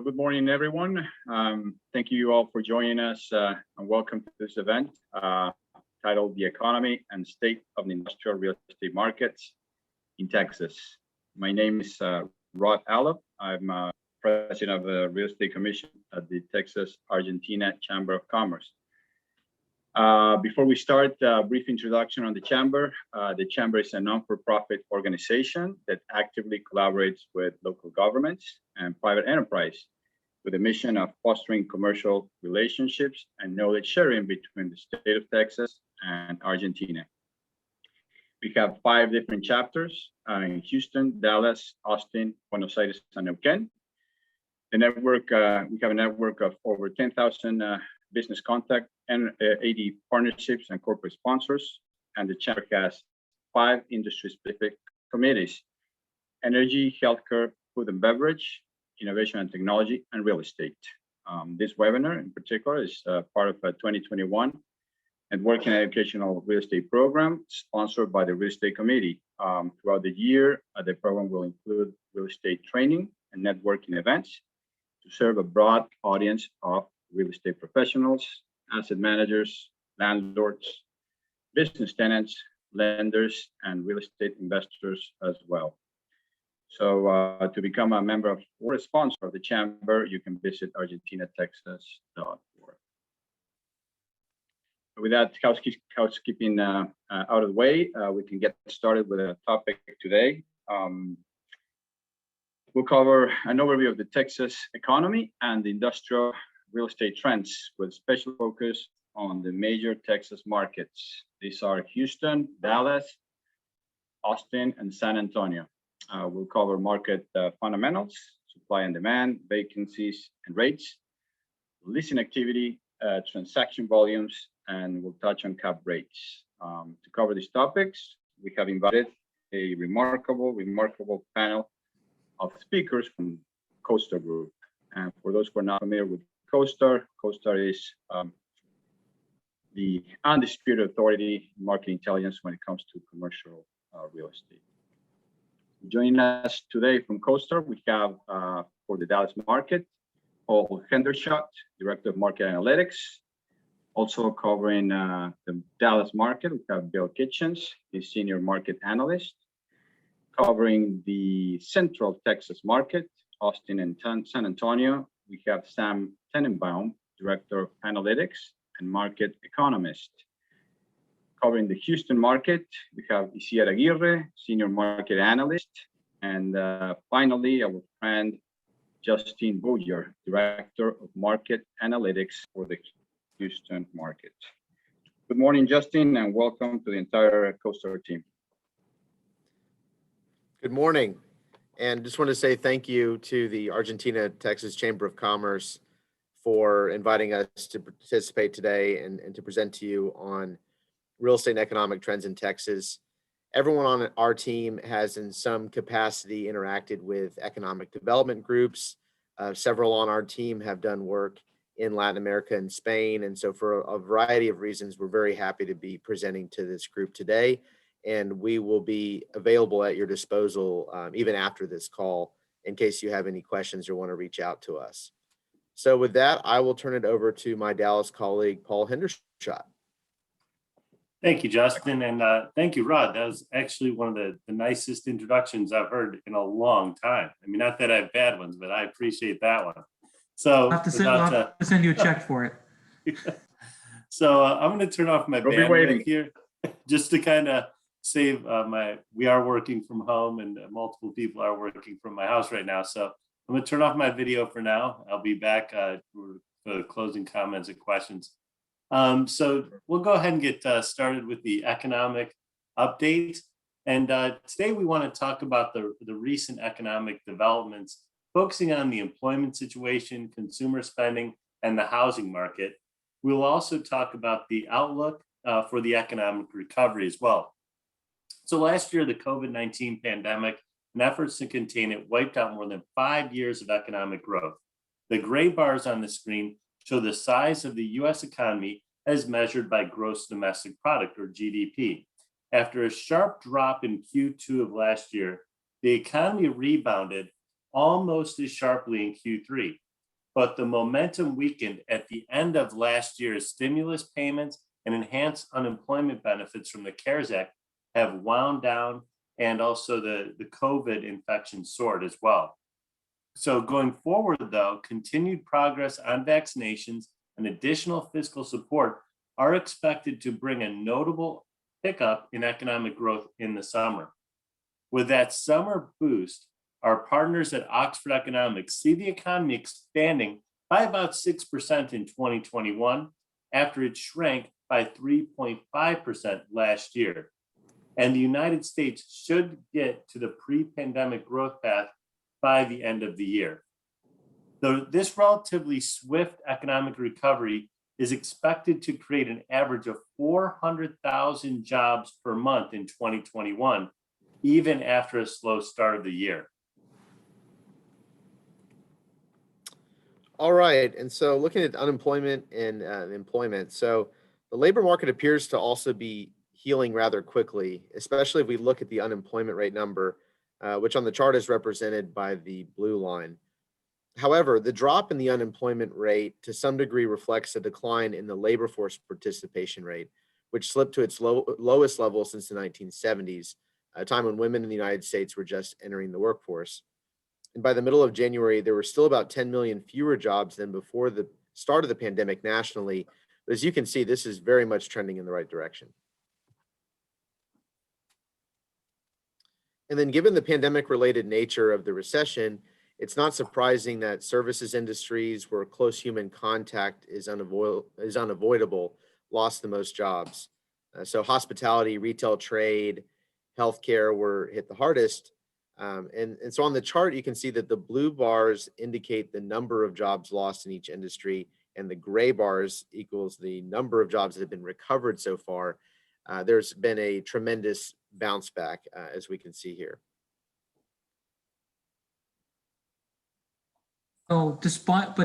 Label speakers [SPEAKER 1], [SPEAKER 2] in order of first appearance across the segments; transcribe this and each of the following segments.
[SPEAKER 1] Good morning, everyone. Thank you all for joining us and welcome to this event titled The Economy and State of the Industrial Real Estate Markets in Texas. My name is Rod Alop. I'm president of the Real Estate Commission at the Texas Argentina Chamber of Commerce. Before we start, a brief introduction on the Chamber. The Chamber is a non-for-profit organization that actively collaborates with local governments and private enterprise with a mission of fostering commercial relationships and knowledge sharing between the state of Texas and Argentina. We have 5 different chapters in Houston, Dallas, Austin, Buenos Aires, and Neuquén. The network, we have a network of over 10,000 business contact and 80 partnerships and corporate sponsors. And the Chamber has 5 industry-specific committees: energy, healthcare, food and beverage, innovation and technology, and real estate. This webinar in particular is part of a 2021 Networking and Educational Real Estate Program sponsored by the Real Estate Committee. Throughout the year, the program will include real estate training and networking events to serve a broad audience of real estate professionals, asset managers, landlords, business tenants, lenders, and real estate investors as well. So to become a member of or a sponsor of the Chamber, you can visit argentinatexas.org. With that housekeeping out of the way, we can get started with a topic today. We'll cover an overview of the Texas economy and the industrial real estate trends with special focus on the major Texas markets. These are Houston, Dallas, Austin, and San Antonio. We'll cover market fundamentals, supply and demand, vacancies and rates, leasing activity, transaction volumes, and we'll touch on cap rates. To cover these topics, we have invited a remarkable panel of speakers from CoStar Group. And for those who are not familiar with CoStar is the undisputed authority in market intelligence when it comes to commercial real estate. Joining us today from CoStar, we have for the Dallas market, Paul Hendershot, Director of Market Analytics. Also covering the Dallas market, we have Bill Kitchens, the Senior Market Analyst. Covering the Central Texas market, Austin and San Antonio, we have Sam Tenenbaum, Director of Analytics and Market Economist. Covering the Houston market, we have Isiar Aguirre, Senior Market Analyst. And finally, our friend Justin Boyer, Director of Market Analytics for the Houston market. Good morning, Justin, and welcome to the entire CoStar team.
[SPEAKER 2] Good morning, and just want to say thank you to the Argentina-Texas Chamber of Commerce for inviting us to participate today and to present to you on real estate and economic trends in Texas. Everyone on our team has in some capacity interacted with economic development groups. Several on our team have done work in Latin America and Spain. And so for a variety of reasons, we're very happy to be presenting to this group today. And we will be available at your disposal even after this call in case you have any questions or want to reach out to us. So with that, I will turn it over to my Dallas colleague, Paul Hendershot.
[SPEAKER 3] Thank you, Justin, and thank you, Rod. That was actually one of the nicest introductions I've heard in a long time. I mean, not that I have bad ones, but I appreciate that one. So
[SPEAKER 4] I'll have to send you a check for it.
[SPEAKER 3] So I'm going to turn off my bandwidth here just to kind of save we are working from home and multiple people are working from my house right now. So I'm going to turn off my video for now. I'll be back for the closing comments and questions. So we'll go ahead and get started with the economic update. And today we want to talk about the recent economic developments, focusing on the employment situation, consumer spending, and the housing market. We'll also talk about the outlook for the economic recovery as well. So last year, the COVID-19 pandemic and efforts to contain it wiped out more than 5 years of economic growth. The gray bars on the screen show the size of the U.S. economy as measured by gross domestic product, or GDP. After a sharp drop in Q2 of last year, the economy rebounded almost as sharply in Q3. but the momentum weakened at the end of last year as stimulus payments and enhanced unemployment benefits from the CARES Act have wound down, and also the COVID infection soared as well. So going forward, though, continued progress on vaccinations and additional fiscal support are expected to bring a notable pickup in economic growth in the summer. With that summer boost, our partners at Oxford Economics see the economy expanding by about 6% in 2021 after it shrank by 3.5% last year. And the United States should get to the pre-pandemic growth path by the end of the year. Though this relatively swift economic recovery is expected to create an average of 400,000 jobs per month in 2021, even after a slow start of the year.
[SPEAKER 2] All right, and so looking at unemployment and employment, so the labor market appears to also be healing rather quickly, especially if we look at the unemployment rate number, which on the chart is represented by the blue line. However, the drop in the unemployment rate to some degree reflects a decline in the labor force participation rate, which slipped to its lowest level since the 1970s, a time when women in the United States were just entering the workforce. And by the middle of January, there were still about 10 million fewer jobs than before the start of the pandemic nationally. But as you can see, this is very much trending in the right direction. And then given the pandemic-related nature of the recession, it's not surprising that services industries where close human contact is unavoidable lost the most jobs. So hospitality, retail trade, healthcare were hit the hardest. And so on the chart, you can see that the blue bars indicate the number of jobs lost in each industry, and the gray bars equals the number of jobs that have been recovered so far. There's been a tremendous bounce back, as we can see here.
[SPEAKER 4] So despite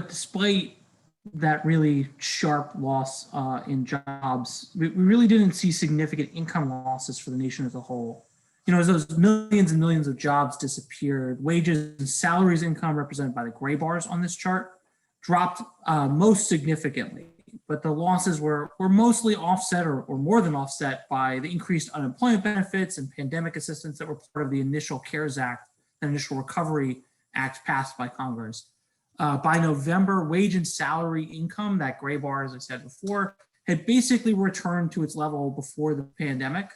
[SPEAKER 4] that really sharp loss in jobs, we really didn't see significant income losses for the nation as a whole. You know, as those millions and millions of jobs disappeared, wages and salaries income represented by the gray bars on this chart dropped most significantly. But the losses were mostly offset or more than offset by the increased unemployment benefits and pandemic assistance that were part of the initial CARES Act, the initial Recovery Act passed by Congress. By November, wage and salary income, that gray bar, as I said before, had basically returned to its level before the pandemic,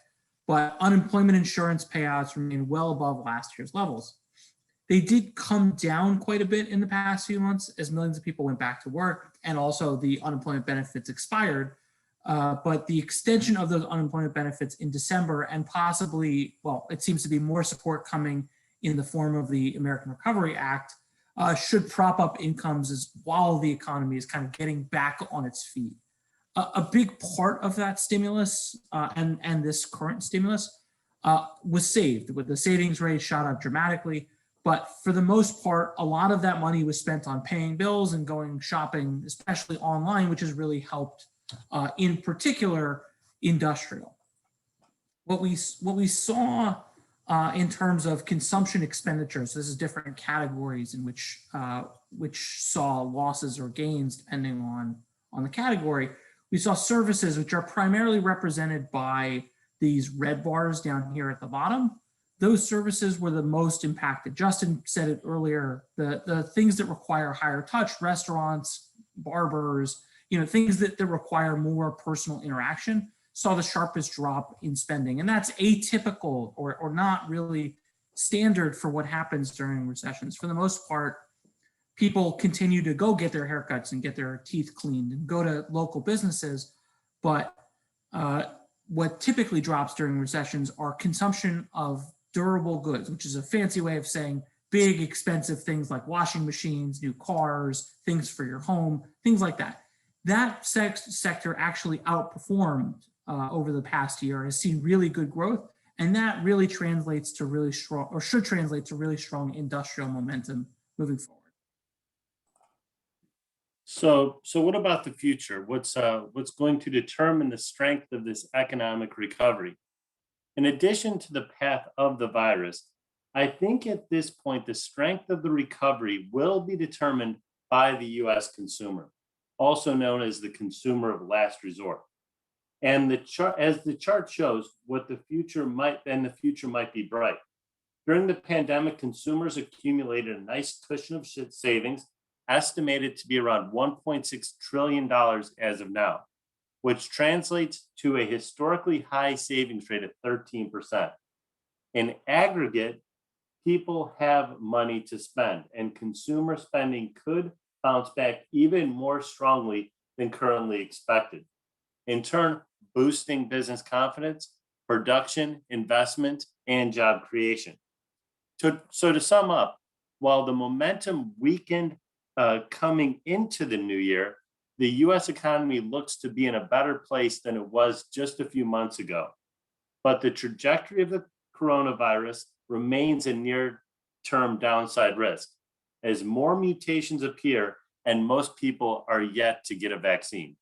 [SPEAKER 4] but unemployment insurance payouts remain well above last year's levels. They did come down quite a bit in the past few months as millions of people went back to work and also the unemployment benefits expired. But the extension of those unemployment benefits in December and possibly, well, it seems to be more support coming in the form of the American Recovery Act should prop up incomes while the economy is kind of getting back on its feet. A big part of that stimulus and this current stimulus was saved, with the savings rate shot up dramatically. But for the most part, a lot of that money was spent on paying bills and going shopping, especially online, which has really helped, in particular, industrial. What we saw in terms of consumption expenditures, this is different categories in which saw losses or gains depending on the category. We saw services, which are primarily represented by these red bars down here at the bottom. Those services were the most impacted. Justin said it earlier, the things that require higher touch, restaurants, barbers, things that require more personal interaction, saw the sharpest drop in spending. And that's atypical or not really standard for what happens during recessions. For the most part, people continue to go get their haircuts and get their teeth cleaned and go to local businesses. But what typically drops during recessions are consumption of durable goods, which is a fancy way of saying big, expensive things like washing machines, new cars, things for your home, things like that. That sector actually outperformed over the past year, has seen really good growth, and that really translates to really strong, or should translate to really strong industrial momentum moving forward.
[SPEAKER 3] So what about the future? What's going to determine the strength of this economic recovery? In addition to the path of the virus, I think at this point, the strength of the recovery will be determined by the US consumer, also known as the consumer of last resort. And the chart, as the chart shows, what the future might be bright. During the pandemic, consumers accumulated a nice cushion of savings, estimated to be around $1.6 trillion as of now, which translates to a historically high savings rate of 13%. In aggregate, people have money to spend, and consumer spending could bounce back even more strongly than currently expected. In turn, boosting business confidence, production, investment, and job creation. So to sum up, while the momentum weakened coming into the new year, the US economy looks to be in a better place than it was just a few months ago. But the trajectory of the coronavirus remains a near-term downside risk as more mutations appear and most people are yet to get a vaccine.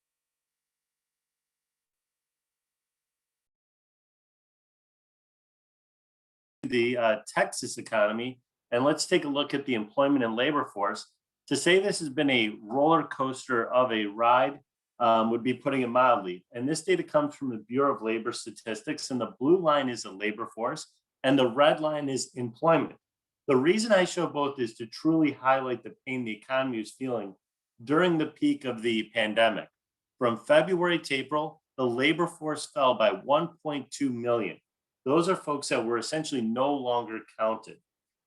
[SPEAKER 3] The Texas economy, and let's take a look at the employment and labor force. To say this has been a roller coaster of a ride would be putting it mildly. And this data comes from the Bureau of Labor Statistics, and the blue line is the labor force, and the red line is employment. The reason I show both is to truly highlight the pain the economy is feeling during the peak of the pandemic. From February to April, the labor force fell by 1.2 million. Those are folks that were essentially no longer counted.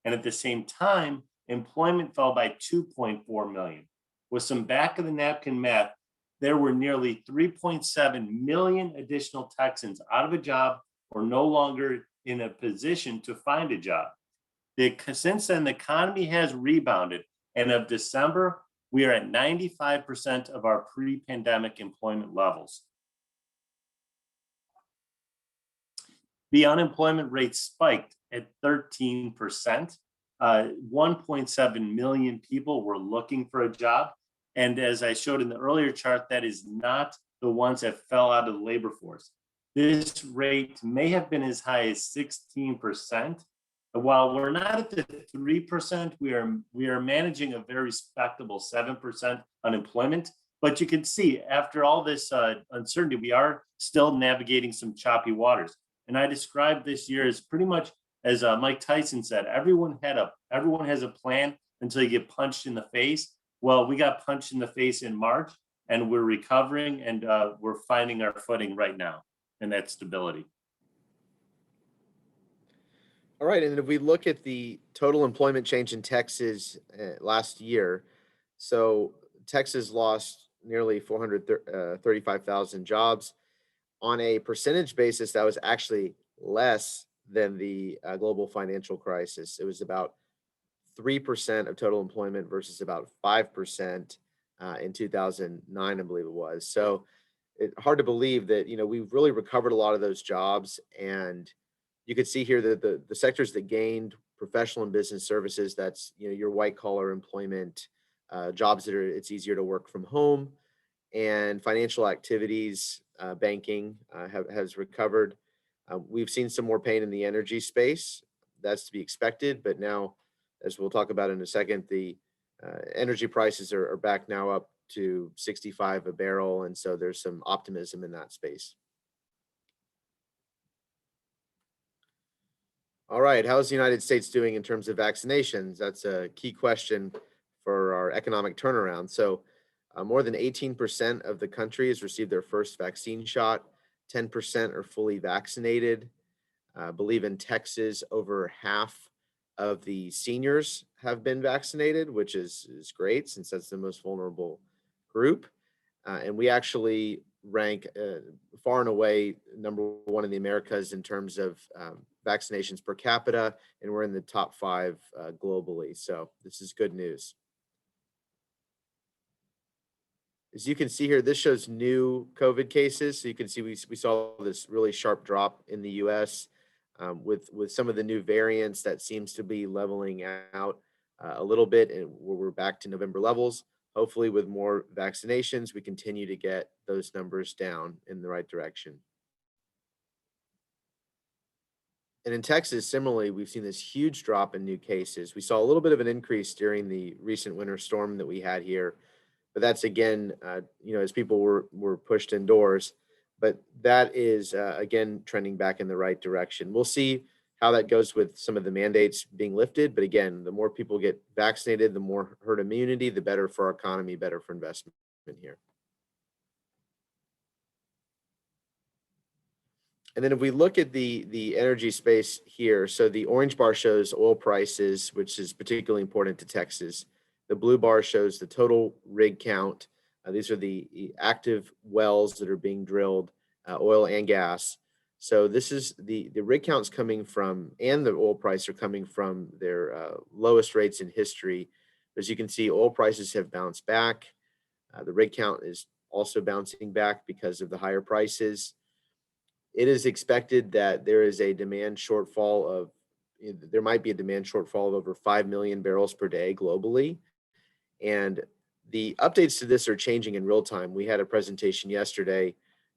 [SPEAKER 3] And at the same time, employment fell by 2.4 million. With some back of the napkin math, there were nearly 3.7 million additional Texans out of a job or no longer in a position to find a job. Since then, the economy has rebounded, and of December, we are at 95% of our pre-pandemic employment levels. The unemployment rate spiked at 13%. 1.7 million people were looking for a job. And as I showed in the earlier chart, that is not the ones that fell out of the labor force. This rate may have been as high as 16%. While we're not at the 3%, we are managing a very respectable 7% unemployment. But you can see after all this uncertainty, we are still navigating some choppy waters. And I described this year as pretty much, as Mike Tyson said, everyone has a plan until you get punched in the face. Well, we got punched in the face in March, and we're recovering, and we're finding our footing right now, and that's stability.
[SPEAKER 2] All right, and if we look at the total employment change in Texas last year, so Texas lost nearly 435,000 jobs. On a percentage basis, that was actually less than the global financial crisis. It was about 3% of total employment versus about 5% in 2009, I believe it was. So it's hard to believe that, we've really recovered a lot of those jobs. And you could see here that the sectors that gained, professional and business services, that's, your white collar employment, jobs that it's easier to work from home, and financial activities, banking has recovered. We've seen some more pain in the energy space. That's to be expected, but now, as we'll talk about in a second, the energy prices are back now up to 65 a barrel, and so there's some optimism in that space. All right, how's the United States doing in terms of vaccinations? That's a key question for our economic turnaround. So more than 18% of the country has received their first vaccine shot. 10% are fully vaccinated. I believe in Texas, over half of the seniors have been vaccinated, which is great since that's the most vulnerable group. And we actually rank far and away #1 in the Americas in terms of vaccinations per capita, and we're in the top 5 globally. So this is good news. As you can see here, this shows new COVID cases. So you can see we saw this really sharp drop in the US with some of the new variants that seems to be leveling out a little bit, and we're back to November levels. Hopefully with more vaccinations, we continue to get those numbers down in the right direction. And in Texas, similarly, we've seen this huge drop in new cases. We saw a little bit of an increase during the recent winter storm that we had here, but that's again, as people were pushed indoors. But that is again trending back in the right direction. We'll see how that goes with some of the mandates being lifted. But again, the more people get vaccinated, the more herd immunity, the better for our economy, better for investment here. And then if we look at the energy space here, so the orange bar shows oil prices, which is particularly important to Texas. The blue bar shows the total rig count. These are the active wells that are being drilled, oil and gas. So this is the rig counts coming from, and the oil price are coming from their lowest rates in history. As you can see, oil prices have bounced back. The rig count is also bouncing back because of the higher prices. It is expected that there is a demand shortfall of, there might be a demand shortfall of over 5 million barrels per day globally. And the updates to this are changing in real time. We had a presentation yesterday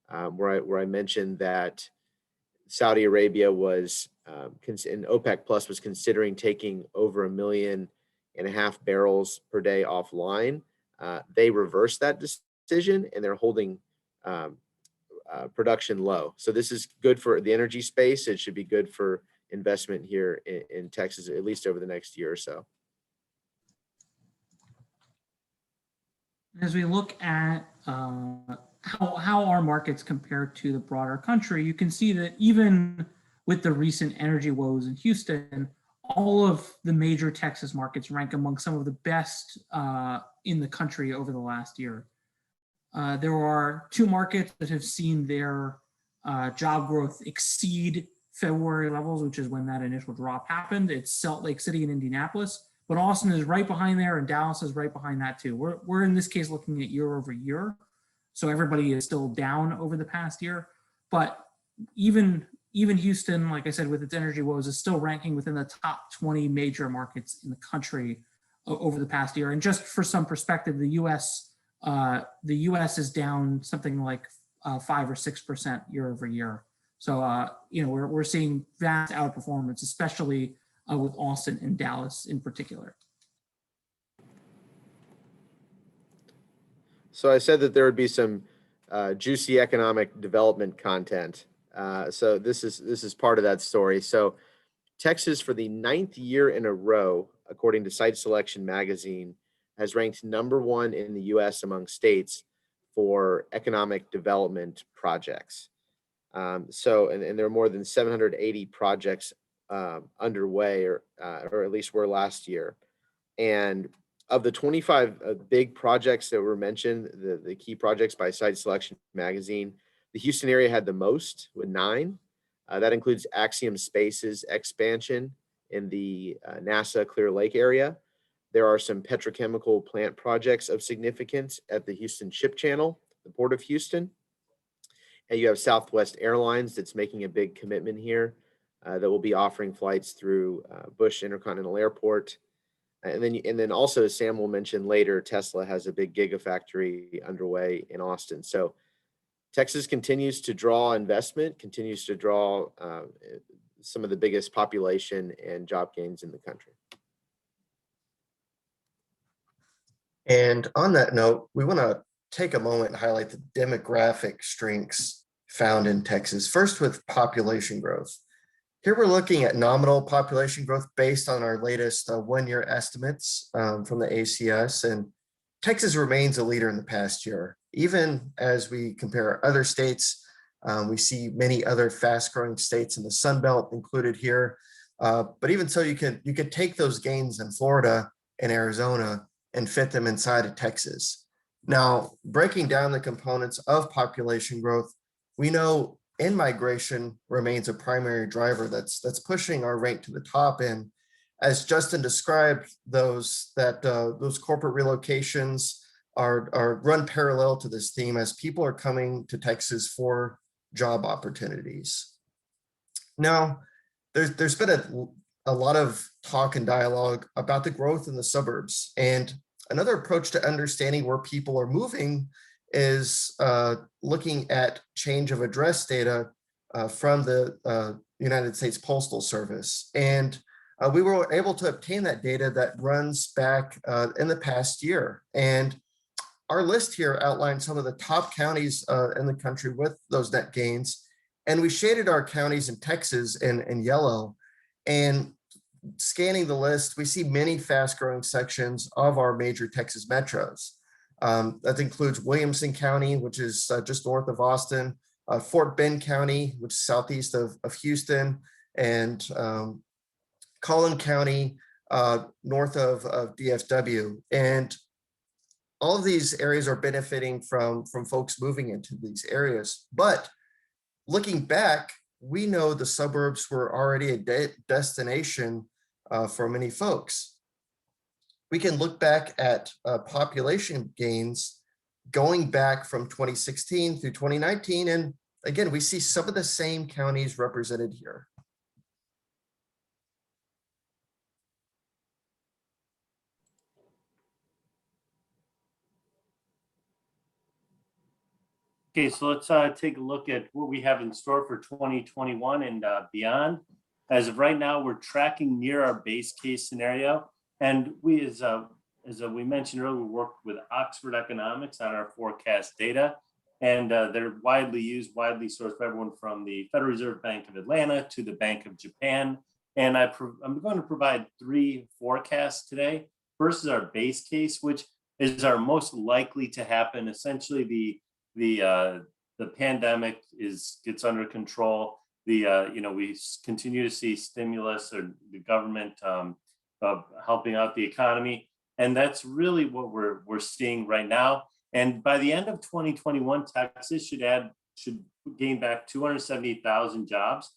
[SPEAKER 2] where I mentioned that Saudi Arabia was, and OPEC Plus was considering taking over 1.5 million barrels per day offline. They reversed that decision and they're holding production low. So this is good for the energy space. It should be good for investment here in Texas, at least over the next year or so.
[SPEAKER 4] As we look at how our markets compare to the broader country, you can see that even with the recent energy woes in Houston, all of the major Texas markets rank among some of the best in the country over the last year. There are 2 markets that have seen their job growth exceed February levels, which is when that initial drop happened. It's Salt Lake City and Indianapolis, but Austin is right behind there and Dallas is right behind that too. We're in this case looking at year over year. So everybody is still down over the past year, but even Houston, like I said, with its energy woes, is still ranking within the top 20 major markets in the country over the past year. And just for some perspective, the U.S. is down something like 5 or 6% year over year. So we're seeing vast outperformance, especially with Austin and Dallas in particular.
[SPEAKER 2] So I said that there would be some juicy economic development content. So this is part of that story. So Texas, for the 9th year in a row, according to Site Selection magazine, has ranked #1 in the U.S. among states for economic development projects. And there are more than 780 projects underway, or at least were last year. And of the 25 big projects that were mentioned, the key projects by Site Selection magazine, the Houston area had the most with 9. That includes Axiom Space's expansion in the NASA Clear Lake area. There are some petrochemical plant projects of significance at the Houston Ship Channel, the Port of Houston. And you have Southwest Airlines that's making a big commitment here that will be offering flights through Bush Intercontinental Airport. And then also, as Sam will mention later, Tesla has a big gigafactory underway in Austin. So Texas continues to draw investment, continues to draw some of the biggest population and job gains in the country.
[SPEAKER 5] And on that note, we want to take a moment and highlight the demographic strengths found in Texas. First, with population growth. Here we're looking at nominal population growth based on our latest one-year estimates from the ACS, and Texas remains a leader in the past year. Even as we compare other states, we see many other fast-growing states in the Sun Belt included here. But even so, you could take those gains in Florida and Arizona and fit them inside of Texas. Now, breaking down the components of population growth, we know in-migration remains a primary driver that's pushing our rank to the top. And as Justin described, those corporate relocations are run parallel to this theme as people are coming to Texas for job opportunities. Now, there's been a lot of talk and dialogue about the growth in the suburbs. And another approach to understanding where people are moving is looking at change of address data from the United States Postal Service. And we were able to obtain that data that runs back in the past year. And our list here outlines some of the top counties in the country with those net gains. And we shaded our counties in Texas in yellow. And scanning the list, we see many fast-growing sections of our major Texas metros. That includes Williamson County, which is just north of Austin, Fort Bend County, which is southeast of Houston, and Collin County, north of DFW. And all of these areas are benefiting from folks moving into these areas. But looking back, we know the suburbs were already a destination for many folks. We can look back at population gains going back from 2016 through 2019. And again, we see some of the same counties represented here.
[SPEAKER 3] Okay, so let's take a look at what we have in store for 2021 and beyond. As of right now, we're tracking near our base case scenario. And we, as we mentioned earlier, we worked with Oxford Economics on our forecast data. And they're widely used, widely sourced by everyone from the Federal Reserve Bank of Atlanta to the Bank of Japan. And I'm going to provide 3 forecasts today. First is our base case, which is our most likely to happen. Essentially, the pandemic gets under control. We continue to see stimulus or the government helping out the economy, and that's really what we're seeing right now. And by the end of 2021, Texas should gain back 270,000 jobs,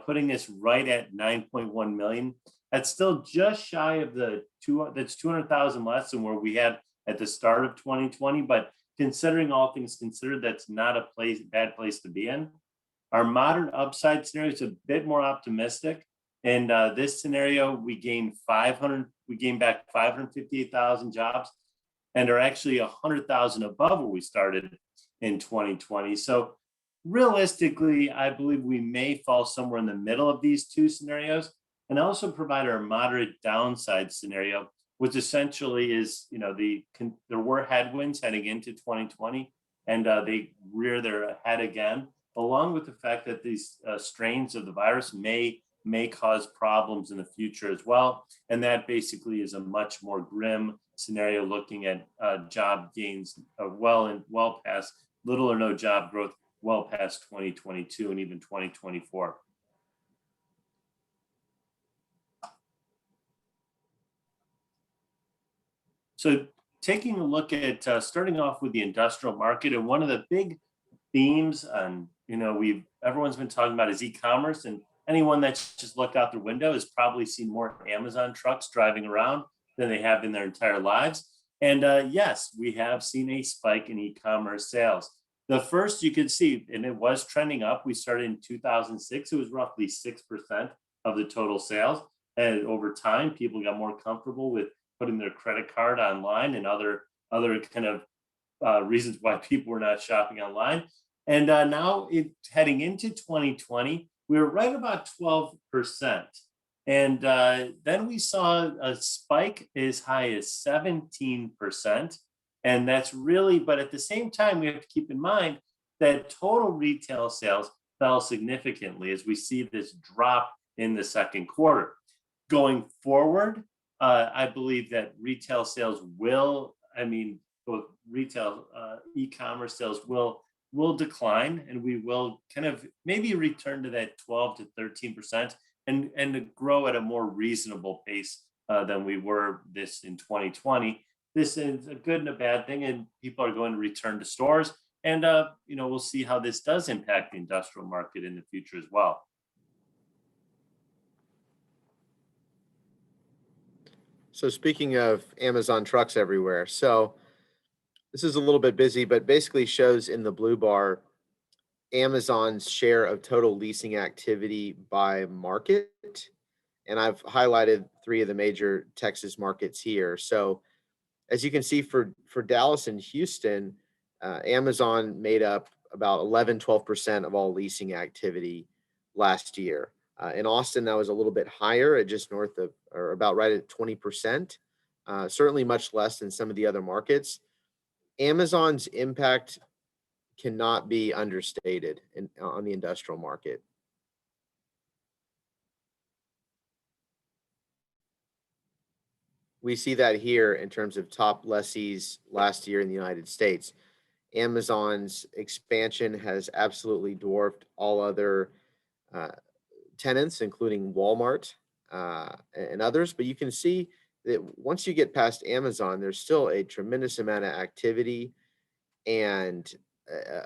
[SPEAKER 3] putting us right at 9.1 million. That's still just shy of that's 200,000 less than where we had at the start of 2020, but considering all things considered, that's not a bad place to be in. Our modern upside scenario is a bit more optimistic. In this scenario, we gain back 558,000 jobs, and are actually 100,000 above where we started in 2020. So realistically, I believe we may fall somewhere in the middle of these 2 scenarios, and also provide our moderate downside scenario, which essentially is, there were headwinds heading into 2020, and they rear their head again, along with the fact that these strains of the virus may cause problems in the future as well. And that basically is a much more grim scenario, looking at job gains well past little or no job growth, well past 2022 and even 2024. So taking a look at starting off with the industrial market, and one of the big themes, and everyone's been talking about is e-commerce, and anyone that's just looked out their window has probably seen more Amazon trucks driving around than they have in their entire lives. And yes, we have seen a spike in e-commerce sales. The first you could see, and it was trending up. We started in 2006. It was roughly 6% of the total sales. And over time, people got more comfortable with putting their credit card online and other kind of reasons why people were not shopping online. And now heading into 2020, we were right about 12%. And then we saw a spike as high as 17%. And that's really, but at the same time, we have to keep in mind that total retail sales fell significantly as we see this drop in the second quarter. Going forward, I believe that retail sales both retail e-commerce sales will decline, and we will kind of maybe return to that 12 to 13% and grow at a more reasonable pace than we were this in 2020. This is a good and a bad thing, and people are going to return to stores. And we'll see how this does impact the industrial market in the future as well.
[SPEAKER 2] So speaking of Amazon trucks everywhere, so this is a little bit busy, but basically shows in the blue bar Amazon's share of total leasing activity by market. And I've highlighted 3 of the major Texas markets here. So as you can see, for Dallas and Houston, Amazon made up about 11-12% of all leasing activity last year. In Austin, that was a little bit higher at just north of, or about right at 20%, certainly much less than some of the other markets. Amazon's impact cannot be understated on the industrial market. We see that here in terms of top lessees last year in the United States. Amazon's expansion has absolutely dwarfed all other tenants, including Walmart and others. But you can see that once you get past Amazon, there's still a tremendous amount of activity and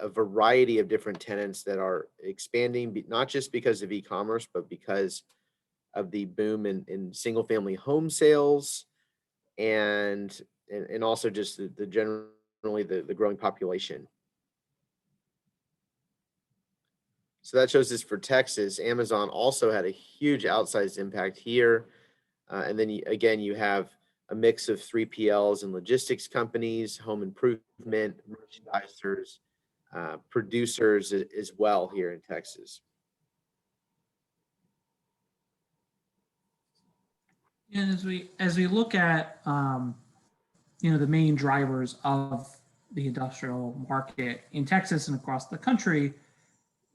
[SPEAKER 2] a variety of different tenants that are expanding, not just because of e-commerce, but because of the boom in single family home sales and also just the generally the growing population. So that shows us for Texas. Amazon also had a huge outsized impact here. And then again, you have a mix of 3PLs and logistics companies, home improvement, merchandisers, producers as well here in Texas.
[SPEAKER 4] And as we look at the main drivers of the industrial market in Texas and across the country,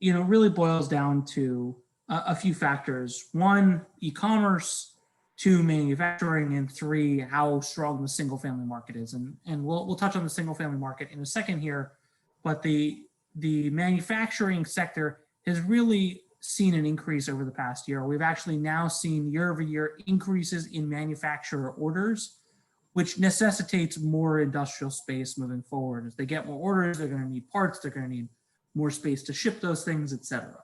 [SPEAKER 4] really boils down to a few factors. One, e-commerce. Two, manufacturing. And three, how strong the single family market is. And we'll touch on the single family market in a second here, but the manufacturing sector has really seen an increase over the past year. We've actually now seen year-over-year increases in manufacturer orders, which necessitates more industrial space moving forward. As they get more orders, they're going to need parts, they're going to need more space to ship those things, et cetera.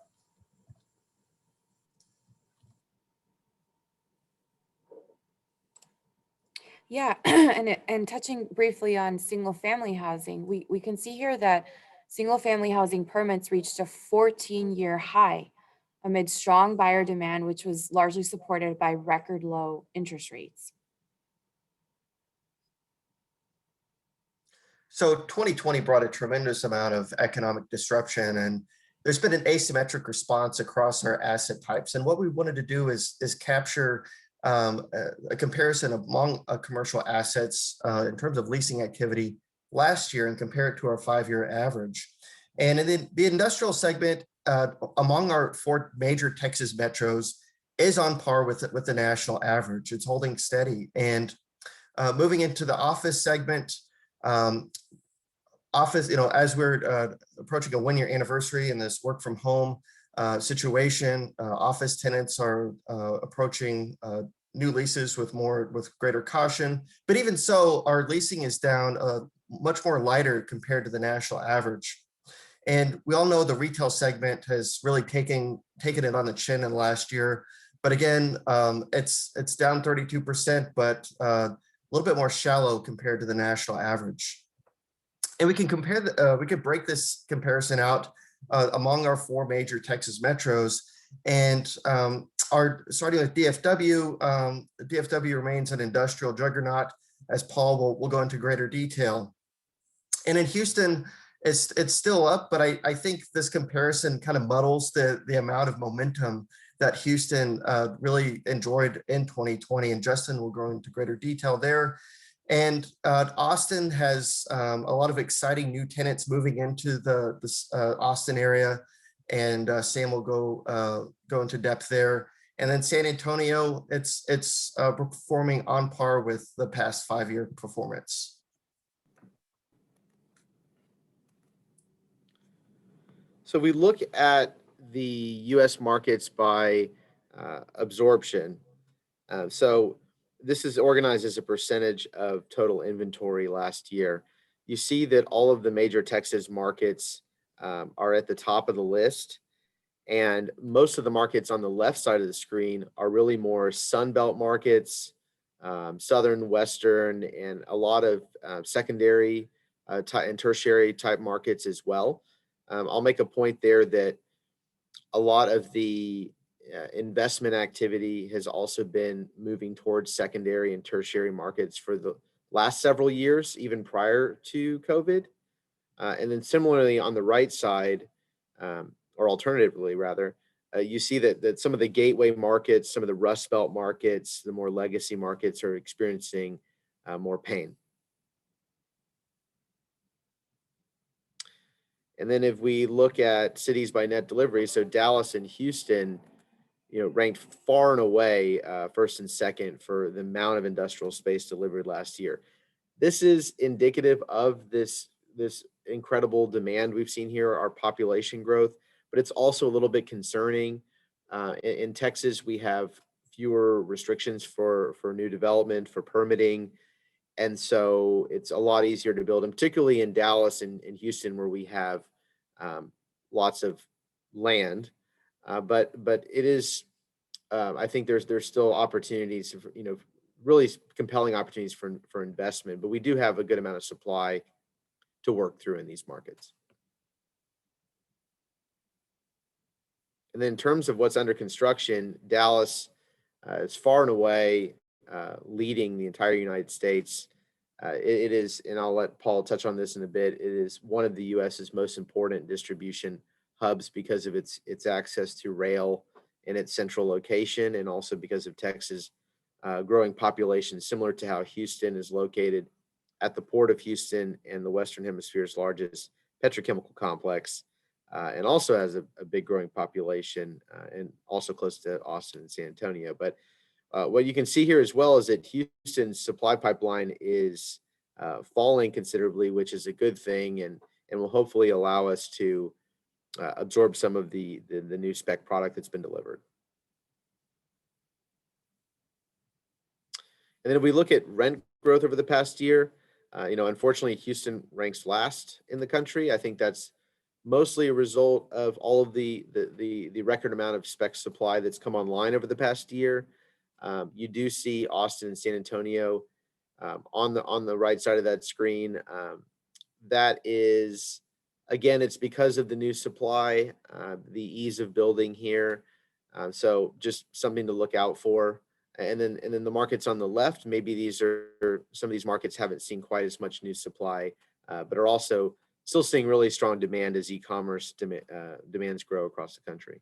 [SPEAKER 6] Yeah, and touching briefly on single family housing, we can see here that single family housing permits reached a 14-year high amid strong buyer demand, which was largely supported by record low interest rates.
[SPEAKER 5] So 2020 brought a tremendous amount of economic disruption, and there's been an asymmetric response across our asset types. And what we wanted to do is capture a comparison among commercial assets in terms of leasing activity last year and compare it to our 5-year average. And in the industrial segment, among our 4 major Texas metros, is on par with the national average. It's holding steady. And moving into the office segment, office, as we're approaching a 1-year anniversary in this work from home situation, office tenants are approaching new leases with greater caution. But even so, our leasing is down much more lighter compared to the national average. And we all know the retail segment has really taken it on the chin in the last year. But again, it's down 32%, but a little bit more shallow compared to the national average. And we can we could break this comparison out among our 4 major Texas metros. And starting with DFW, DFW remains an industrial juggernaut, as Paul will go into greater detail. And in Houston, it's still up, but I think this comparison kind of muddles the amount of momentum that Houston really enjoyed in 2020. And Justin will go into greater detail there. And Austin has a lot of exciting new tenants moving into the Austin area, and Sam will go into depth there. And then San Antonio, it's performing on par with the past 5-year performance.
[SPEAKER 2] So we look at the U.S. markets by absorption. So this is organized as a percentage of total inventory last year. You see that all of the major Texas markets are at the top of the list. And most of the markets on the left side of the screen are really more Sunbelt markets, Southern, Western, and a lot of secondary and tertiary type markets as well. I'll make a point there that a lot of the investment activity has also been moving towards secondary and tertiary markets for the last several years, even prior to COVID. And then similarly on the right side, or alternatively rather, you see that some of the gateway markets, some of the Rust Belt markets, the more legacy markets are experiencing more pain. And then if we look at cities by net delivery, so Dallas and Houston, ranked far and away first and second for the amount of industrial space delivered last year. This is indicative of this incredible demand we've seen here, our population growth, but it's also a little bit concerning. In Texas, we have fewer restrictions for new development, for permitting. And so it's a lot easier to build, and particularly in Dallas and Houston, where we have lots of land. But it is, I think there's still opportunities, really compelling opportunities for investment, but we do have a good amount of supply to work through in these markets. And then in terms of what's under construction, Dallas is far and away leading the entire United States. It is, and I'll let Paul touch on this in a bit, it is one of the US's most important distribution hubs because of its access to rail and its central location, and also because of Texas' growing population, similar to how Houston is located at the Port of Houston and the Western Hemisphere's largest petrochemical complex, and also has a big growing population, and also close to Austin and San Antonio. But what you can see here as well is that Houston's supply pipeline is falling considerably, which is a good thing, and will hopefully allow us to absorb some of the new spec product that's been delivered. And then if we look at rent growth over the past year, unfortunately, Houston ranks last in the country. I think that's mostly a result of all of the record amount of spec supply that's come online over the past year. You do see Austin and San Antonio on the right side of that screen. That is, again, it's because of the new supply, the ease of building here. So just something to look out for. And then the markets on the left, maybe some of these markets haven't seen quite as much new supply, but are also still seeing really strong demand as e-commerce demands grow across the country.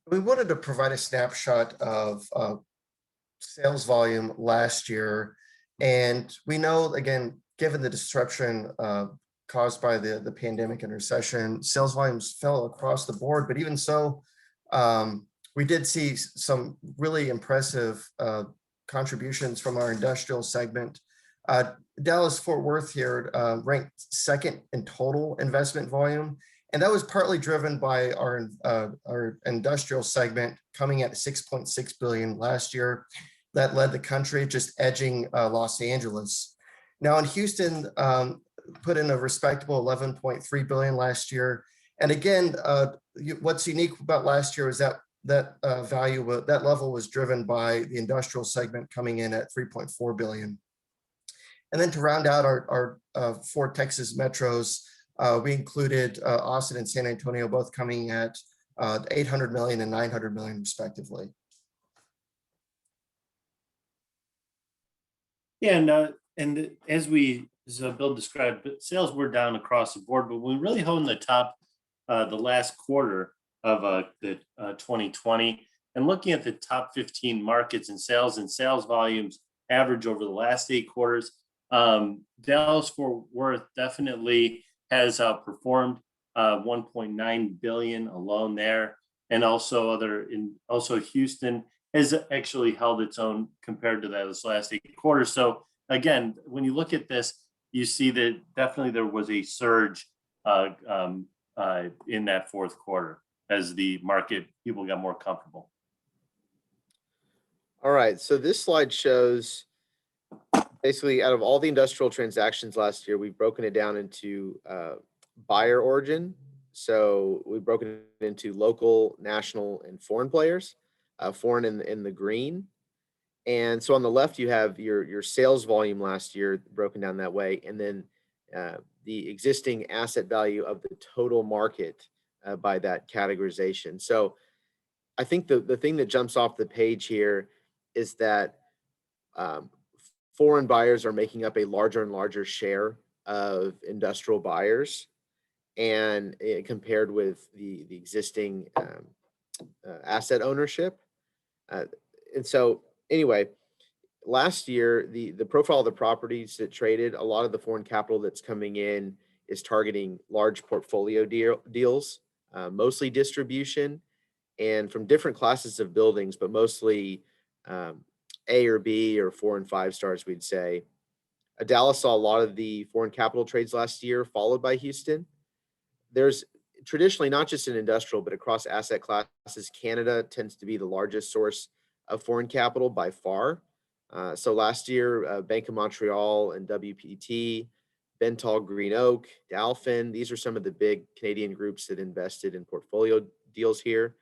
[SPEAKER 5] We wanted to provide a snapshot of sales volume last year. And we know, again, given the disruption caused by the pandemic and recession, sales volumes fell across the board. But even so, we did see some really impressive contributions from our industrial segment. Dallas-Fort Worth here ranked second in total investment volume. And that was partly driven by our industrial segment coming at 6.6 billion last year. That led the country, just edging Los Angeles. Now in Houston, put in a respectable 11.3 billion last year. And again, what's unique about last year is that that level was driven by the industrial segment coming in at 3.4 billion. And then to round out our 4 Texas metros, we included Austin and San Antonio, both coming at 800 million and 900 million respectively.
[SPEAKER 3] Yeah, and as Bill described, sales were down across the board, but we really honed the last quarter of 2020, and looking at the top 15 markets and sales volumes average over the last 8 quarters, Dallas-Fort Worth definitely has outperformed, 1.9 billion alone there, and also Houston has actually held its own compared to those last 8 quarters. So again, when you look at this, you see that definitely there was a surge in that fourth quarter as the market people got more comfortable.
[SPEAKER 2] All right, so this slide shows basically out of all the industrial transactions last year, we've broken it down into buyer origin. So we've broken it into local, national, and foreign players, foreign in the green. And so on the left, you have your sales volume last year broken down that way, and then the existing asset value of the total market by that categorization. So I think the thing that jumps off the page here is that foreign buyers are making up a larger and larger share of industrial buyers, and compared with the existing asset ownership. And so anyway, last year, the profile of the properties that traded, a lot of the foreign capital that's coming in is targeting large portfolio deals, mostly distribution and from different classes of buildings, but mostly A or B or 4 and 5 stars, we'd say. Dallas saw a lot of the foreign capital trades last year, followed by Houston. There's traditionally not just in industrial, but across asset classes, Canada tends to be the largest source of foreign capital by far. So last year, Bank of Montreal and WPT, Bentall Green Oak, Dalphin, these are some of the big Canadian groups that invested in portfolio deals here.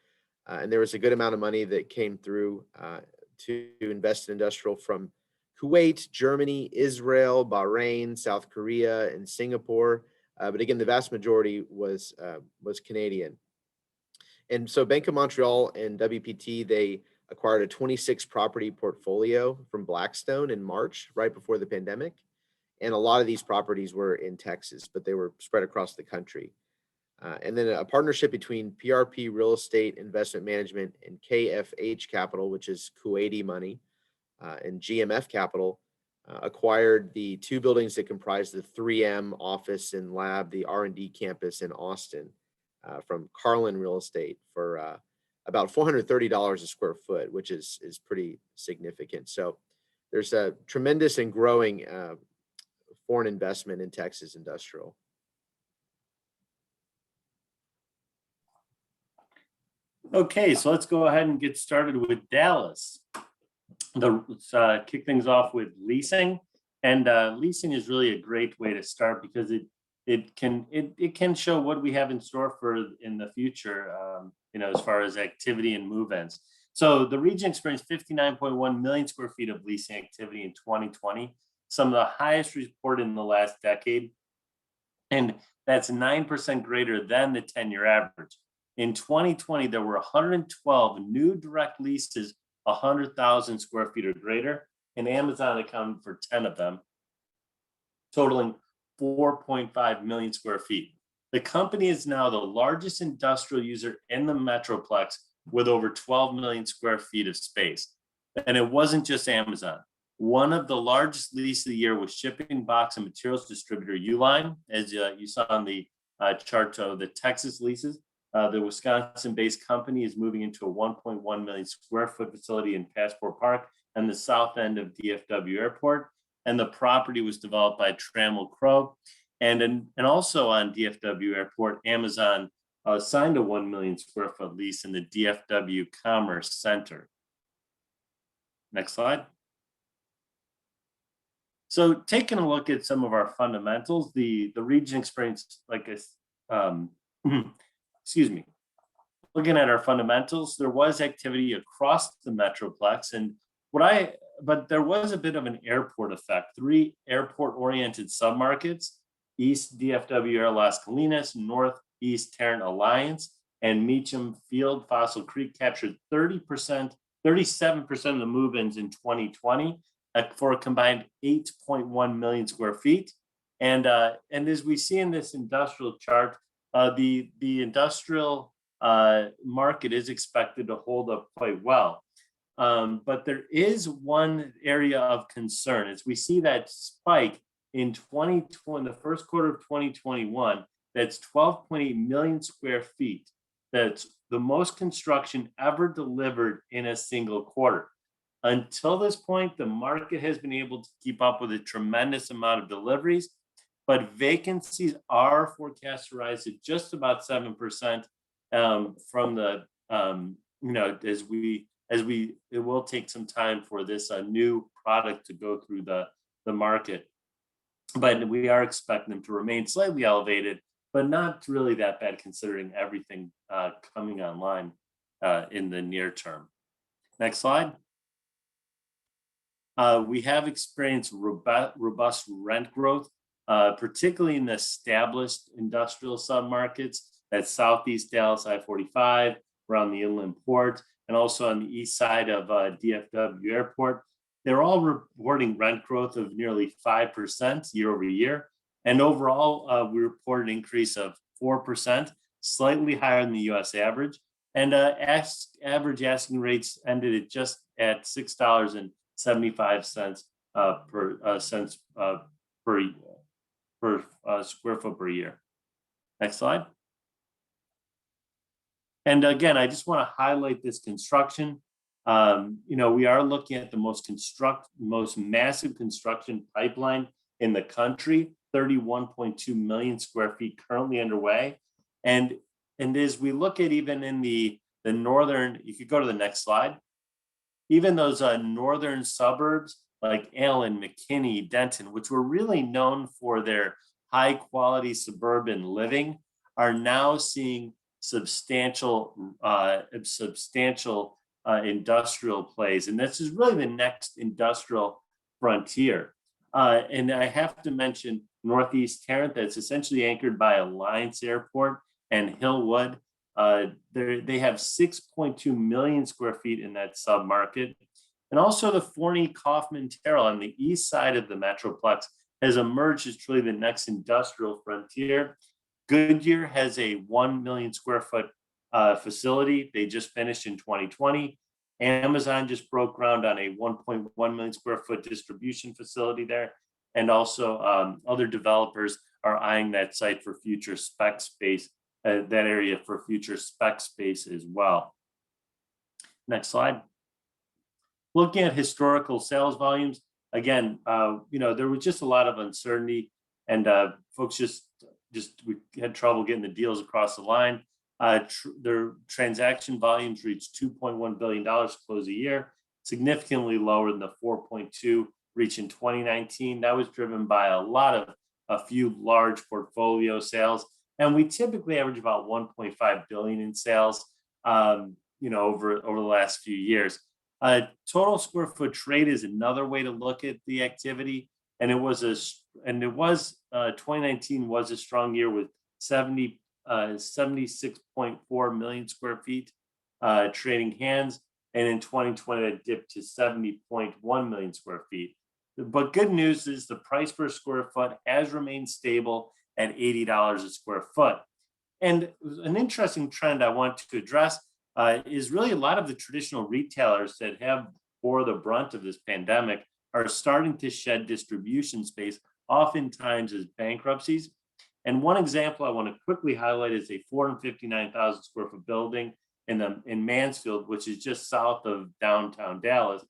[SPEAKER 2] And there was a good amount of money that came through to invest in industrial from Kuwait, Germany, Israel, Bahrain, South Korea, and Singapore. But again, the vast majority was Canadian. And so Bank of Montreal and WPT, they acquired a 26 property portfolio from Blackstone in March, right before the pandemic. And a lot of these properties were in Texas, but they were spread across the country. And then a partnership between PRP Real Estate Investment Management and KFH Capital, which is Kuwaiti money, and GMF Capital, acquired the 2 buildings that comprise the 3M office and lab, the R&D campus in Austin, from Carlin Real Estate for about $430 a square foot, which is pretty significant. So there's a tremendous and growing foreign investment in Texas industrial.
[SPEAKER 3] Okay, so let's go ahead and get started with Dallas. Let's kick things off with leasing, and leasing is really a great way to start because it can show what we have in store for in the future, as far as activity and move-ins. So the region experienced 59.1 million square feet of leasing activity in 2020, some of the highest reported in the last decade, and that's 9% greater than the 10-year average. In 2020, there were 112 new direct leases, 100,000 square feet or greater, and Amazon accounted for 10 of them, totaling 4.5 million square feet. The company is now the largest industrial user in the Metroplex with over 12 million square feet of space. And it wasn't just Amazon. One of the largest leases of the year was shipping box and materials distributor Uline, as you saw on the chart of the Texas leases. The Wisconsin-based company is moving into a 1.1 million square foot facility in Passport Park and the south end of DFW Airport. And the property was developed by Trammell Crow. And also on DFW Airport, Amazon signed a 1 million square foot lease in the DFW Commerce Center. Next slide. So taking a look at some of our fundamentals, the region experienced excuse me, looking at our fundamentals, there was activity across the Metroplex, but there was a bit of an airport effect. 3 airport-oriented submarkets, East DFW Air Las Colinas, Northeast Tarrant Alliance, and Meacham Field Fossil Creek captured 37% of the move-ins in 2020 for a combined 8.1 million square feet. And as we see in this industrial chart, the industrial market is expected to hold up quite well. But there is one area of concern as we see that spike in 2020, the first quarter of 2021, that's 12.8 million square feet. That's the most construction ever delivered in a single quarter. Until this point, the market has been able to keep up with a tremendous amount of deliveries, but vacancies are forecast to rise to just about 7% from the, it will take some time for this new product to go through the market. But we are expecting them to remain slightly elevated, but not really that bad considering everything coming online in the near term. Next slide. We have experienced robust rent growth, particularly in the established industrial submarkets at Southeast Dallas I-45, around the Inland Port, and also on the east side of DFW Airport. they're all reporting rent growth of nearly 5% year over year. And overall, we report an increase of 4%, slightly higher than the US average. And average asking rates ended at just at $6.75 per square foot per year. Next slide. And again, I just want to highlight this construction. We are looking at the most massive construction pipeline in the country, 31.2 million square feet currently underway. And as we look at even in the northern, if you go to the next slide, even those northern suburbs like Allen, McKinney, Denton, which were really known for their high quality suburban living, are now seeing substantial industrial plays. And this is really the next industrial frontier. And I have to mention Northeast Tarrant, that's essentially anchored by Alliance Airport and Hillwood. They have 6.2 million square feet in that submarket. And also the Forney-Kaufman-Terrell on the east side of the Metroplex has emerged as truly the next industrial frontier. Goodyear has a 1 million square foot facility. They just finished in 2020. Amazon just broke ground on a 1.1 million square foot distribution facility there. And also other developers are eyeing that site for future spec space, that area for future spec space as well. Next slide. Looking at historical sales volumes, again, there was just a lot of uncertainty, and folks we had trouble getting the deals across the line. Their transaction volumes reached $2.1 billion to close the year, significantly lower than the 4.2 reached in 2019. That was driven by a few large portfolio sales, and we typically average about 1.5 billion in sales, over the last few years. Total square foot trade is another way to look at the activity, and 2019 was a strong year with 76.4 million square feet trading hands, and in 2020 it dipped to 70.1 million square feet. But good news is the price per square foot has remained stable at $80 a square foot. And an interesting trend I want to address is really a lot of the traditional retailers that have bore the brunt of this pandemic are starting to shed distribution space, oftentimes as bankruptcies. And one example I want to quickly highlight is a 459,000 square foot building in Mansfield, which is just south of downtown Dallas.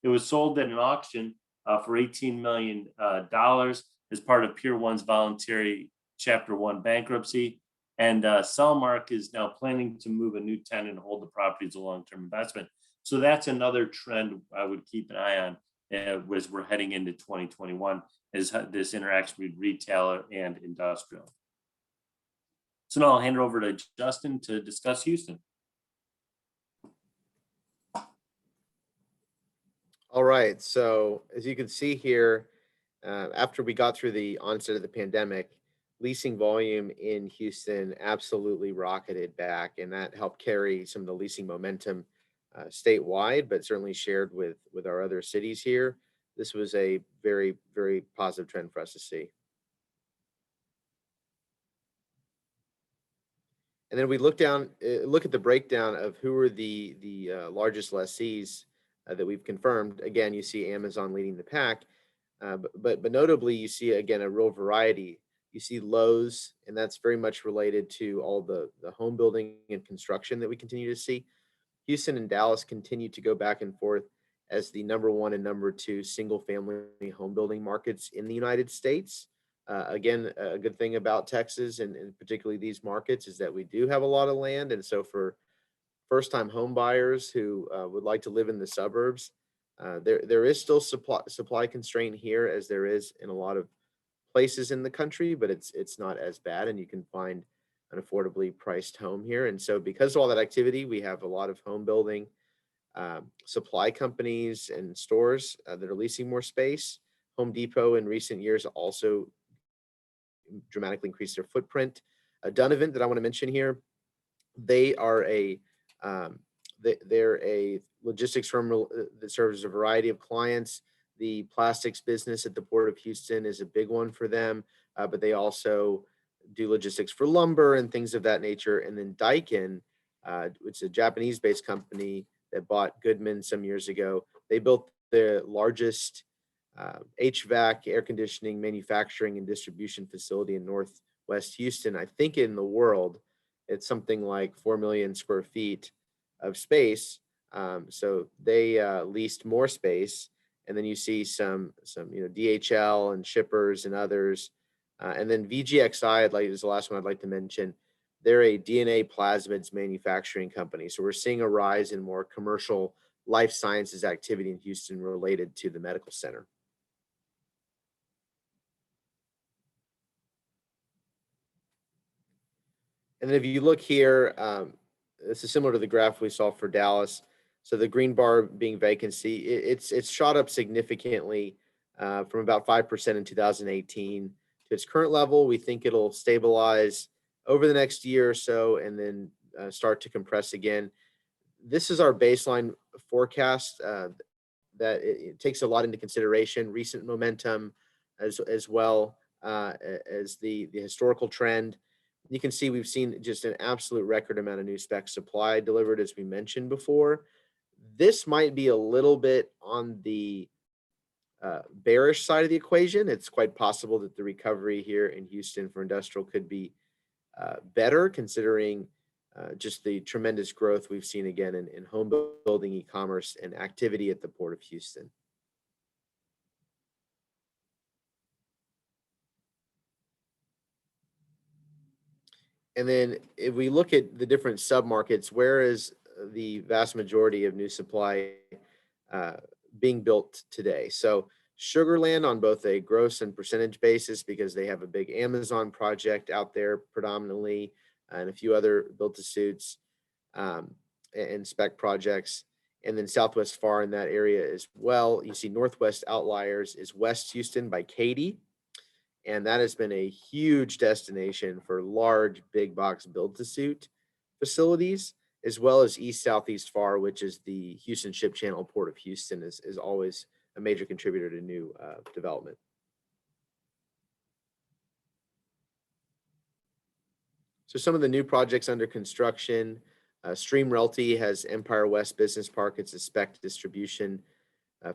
[SPEAKER 3] It was sold at an auction for $18 million as part of Pier 1's voluntary Chapter 1 bankruptcy. And Cellmark is now planning to move a new tenant and hold the property as a long-term investment. So that's another trend I would keep an eye on as we're heading into 2021, is this interaction between retailer and industrial. So now I'll hand it over to Justin to discuss Houston.
[SPEAKER 2] All right, so as you can see here, after we got through the onset of the pandemic, leasing volume in Houston absolutely rocketed back, and that helped carry some of the leasing momentum statewide, but certainly shared with our other cities here. This was a very, very positive trend for us to see. And then we look at the breakdown of who are the largest lessees that we've confirmed. Again, you see Amazon leading the pack, but notably you see again a real variety. You see Lowe's, and that's very much related to all the home building and construction that we continue to see. Houston and Dallas continue to go back and forth as the #1 and #2 single family home building markets in the United States. Again, a good thing about Texas and particularly these markets is that we do have a lot of land. And so for first-time home buyers who would like to live in the suburbs, there is still supply constraint here, as there is in a lot of places in the country, but it's not as bad, and you can find an affordably priced home here. And so because of all that activity, we have a lot of home building supply companies and stores that are leasing more space. Home Depot in recent years also dramatically increased their footprint. Donovan, that I want to mention here, they're a logistics firm that serves a variety of clients. The plastics business at the Port of Houston is a big one for them, but they also do logistics for lumber and things of that nature. And then Daikin, which is a Japanese-based company that bought Goodman some years ago. They built the largest HVAC, air conditioning, manufacturing, and distribution facility in Northwest Houston, I think in the world. It's something like 4 million square feet of space. So they leased more space. And then you see some DHL and shippers and others. And then VGXI, is the last one I'd like to mention. They're a DNA plasmids manufacturing company. So we're seeing a rise in more commercial life sciences activity in Houston related to the medical center. And then if you look here, this is similar to the graph we saw for Dallas. So the green bar being vacancy, it's shot up significantly from about 5% in 2018 to its current level. We think it'll stabilize over the next year or so and then start to compress again. This is our baseline forecast that it takes a lot into consideration, recent momentum as well as the historical trend. You can see we've seen just an absolute record amount of new spec supply delivered, as we mentioned before. This might be a little bit on the bearish side of the equation. It's quite possible that the recovery here in Houston for industrial could be better, considering just the tremendous growth we've seen again in home building, e-commerce, and activity at the Port of Houston. And then if we look at the different submarkets, where is the vast majority of new supply being built today? So Sugarland on both a gross and percentage basis, because they have a big Amazon project out there predominantly, and a few other build-to-suits and spec projects. And then Southwest Far in that area as well. You see Northwest Outliers is West Houston by Katy. And that has been a huge destination for large big box build-to-suit facilities, as well as East Southeast Far, which is the Houston Ship Channel Port of Houston, is always a major contributor to new development. So some of the new projects under construction, Stream Realty has Empire West Business Park. It's a spec distribution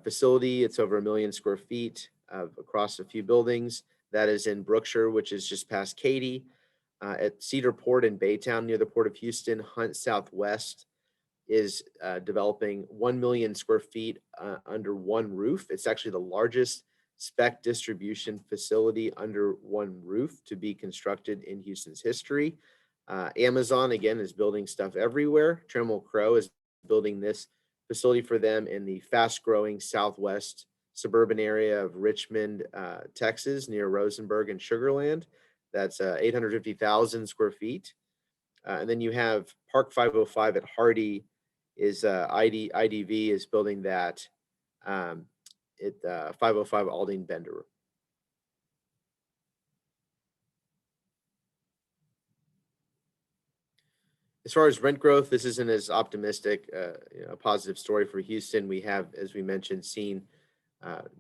[SPEAKER 2] facility. It's over 1 million square feet across a few buildings. That is in Brookshire, which is just past Katy. At Cedar Port in Baytown near the Port of Houston, Hunt Southwest is developing 1 million square feet under one roof. It's actually the largest spec distribution facility under one roof to be constructed in Houston's history. Amazon, again, is building stuff everywhere. Trammell Crow is building this facility for them in the fast-growing southwest suburban area of Richmond, Texas, near Rosenberg and Sugarland. That's 850,000 square feet. And then you have Park 505 at Hardy is IDV is building that at 505 Aldine Bender. As far as rent growth, this isn't as optimistic, a positive story for Houston. We have, as we mentioned, seen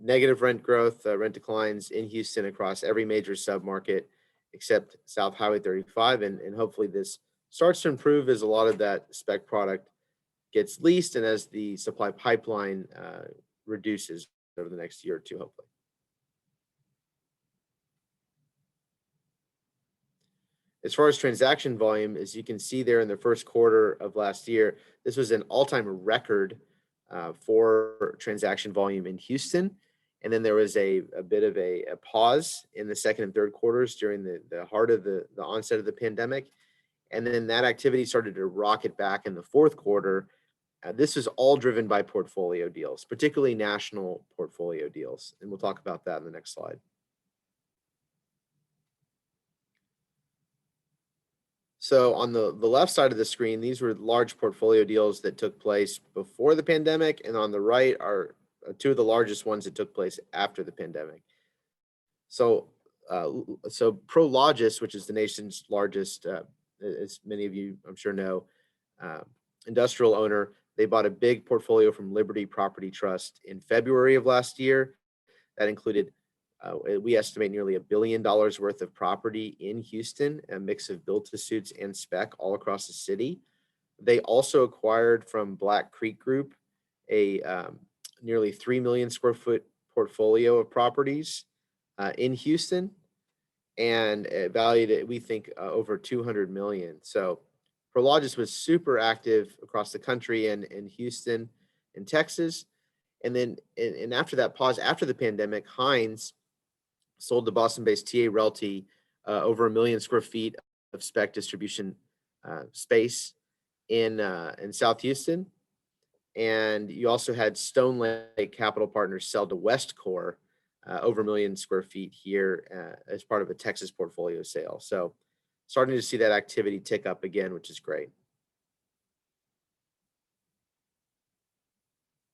[SPEAKER 2] negative rent growth, rent declines in Houston across every major submarket except South Highway 35. And hopefully this starts to improve as a lot of that spec product gets leased and as the supply pipeline reduces over the next year or two, hopefully. As far as transaction volume, as you can see there in the first quarter of last year, this was an all-time record for transaction volume in Houston. And then there was a bit of a pause in the second and third quarters during the heart of the onset of the pandemic. And then that activity started to rocket back in the fourth quarter. This is all driven by portfolio deals, particularly national portfolio deals. And we'll talk about that in the next slide. So on the left side of the screen, these were large portfolio deals that took place before the pandemic. And on the right are two of the largest ones that took place after the pandemic. So Prologis, which is the nation's largest, as many of you I'm sure know, industrial owner, They bought a big portfolio from Liberty Property Trust in February of last year. That included, we estimate, nearly $1 billion worth of property in Houston, a mix of build-to-suits and spec all across the city. They also acquired from Black Creek Group a nearly 3 million square foot portfolio of properties in Houston, and valued at, we think, over 200 million. So Prologis was super active across the country and in Houston and Texas. And then, and after that pause, after the pandemic, Hines sold to Boston-based TA Realty over 1 million square feet of spec distribution space in South Houston. And you also had Stone Lake Capital Partners sell to Westcor over 1 million square feet here as part of a Texas portfolio sale. So starting to see that activity tick up again, which is great.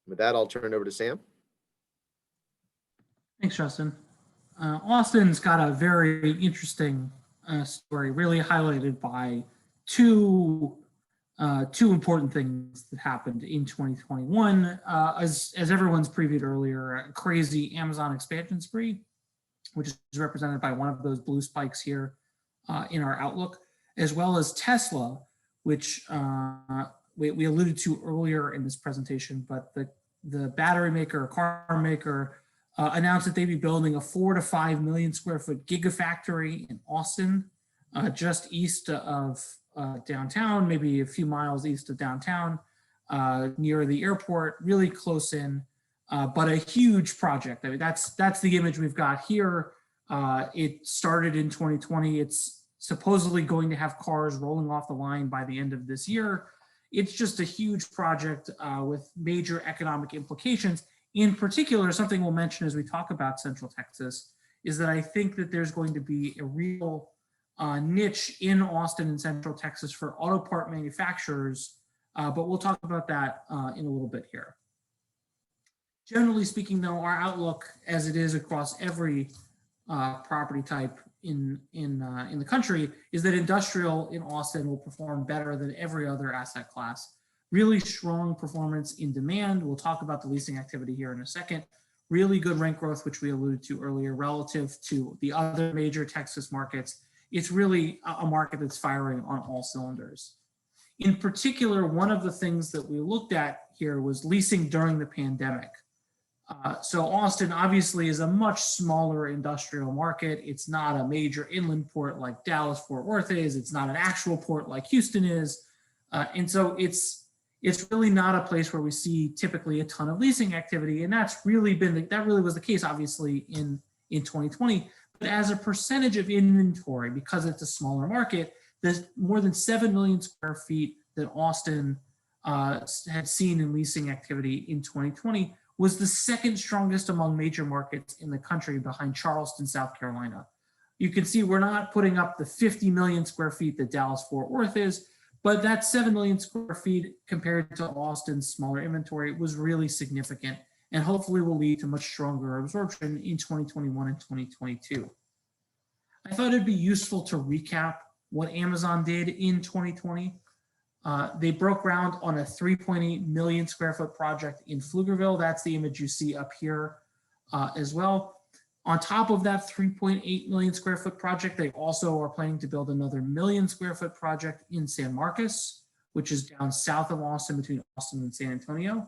[SPEAKER 2] With that, I'll turn it over to Sam.
[SPEAKER 4] Thanks, Justin. Austin's got a very interesting story, really highlighted by two important things that happened in 2021. As everyone's previewed earlier, a crazy Amazon expansion spree, which is represented by one of those blue spikes here in our outlook, as well as Tesla, which we alluded to earlier in this presentation, but the battery maker, car maker, announced that they'd be building a 4 to 5 million square foot gigafactory in Austin, just east of downtown, maybe a few miles east of downtown, near the airport, really close in, but a huge project. I mean, that's the image we've got here. It started in 2020. It's supposedly going to have cars rolling off the line by the end of this year. It's just a huge project with major economic implications. In particular, something we'll mention as we talk about Central Texas is that I think that there's going to be a real niche in Austin and Central Texas for auto part manufacturers, but we'll talk about that in a little bit here. Generally speaking, though, our outlook, as it is across every property type in the country, is that industrial in Austin will perform better than every other asset class. Really strong performance in demand. We'll talk about the leasing activity here in a second. Really good rent growth, which we alluded to earlier, relative to the other major Texas markets. It's really a market that's firing on all cylinders. In particular, one of the things that we looked at here was leasing during the pandemic. So Austin obviously is a much smaller industrial market. It's not a major inland port like Dallas-Fort Worth is. It's not an actual port like Houston is. And so it's really not a place where we see typically a ton of leasing activity. And that really was the case, obviously, in 2020. But as a percentage of inventory, because it's a smaller market, there's more than 7 million square feet that Austin had seen in leasing activity in 2020 was the second strongest among major markets in the country, behind Charleston, South Carolina. You can see we're not putting up the 50 million square feet that Dallas-Fort Worth is, but that 7 million square feet compared to Austin's smaller inventory was really significant, and hopefully will lead to much stronger absorption in 2021 and 2022. I thought it'd be useful to recap what Amazon did in 2020. They broke ground on a 3.8 million square foot project in Pflugerville. That's the image you see up here as well. On top of that 3.8 million square foot project, they also are planning to build another 1 million square foot project in San Marcos, which is down south of Austin, between Austin and San Antonio.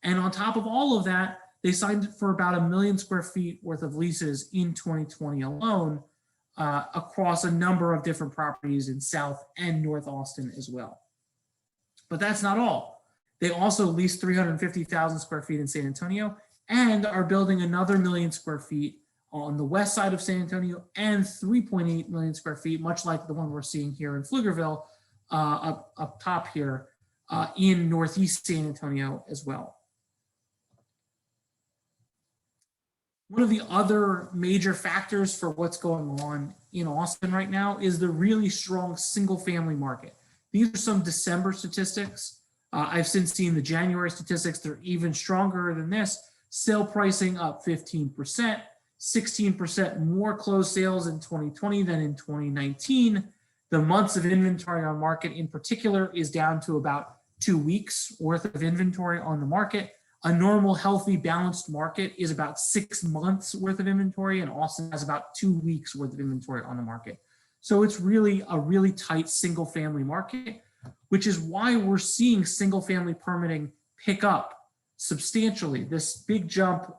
[SPEAKER 4] And on top of all of that, they signed for about 1 million square feet worth of leases in 2020 alone, across a number of different properties in South and North Austin as well. But that's not all. They also leased 350,000 square feet in San Antonio and are building another 1 million square feet on the west side of San Antonio, and 3.8 million square feet, much like the one we're seeing here in Pflugerville, up top here, in northeast San Antonio as well. One of the other major factors for what's going on in Austin right now is the really strong single family market. These are some December statistics. I've since seen the January statistics. They're even stronger than this. Sale pricing up 15%, 16% more closed sales in 2020 than in 2019. The months of inventory on market in particular is down to about 2 weeks worth of inventory on the market. A normal, healthy, balanced market is about 6 months worth of inventory, and Austin has about 2 weeks worth of inventory on the market. So it's really a really tight single family market, which is why we're seeing single family permitting pick up substantially. This big jump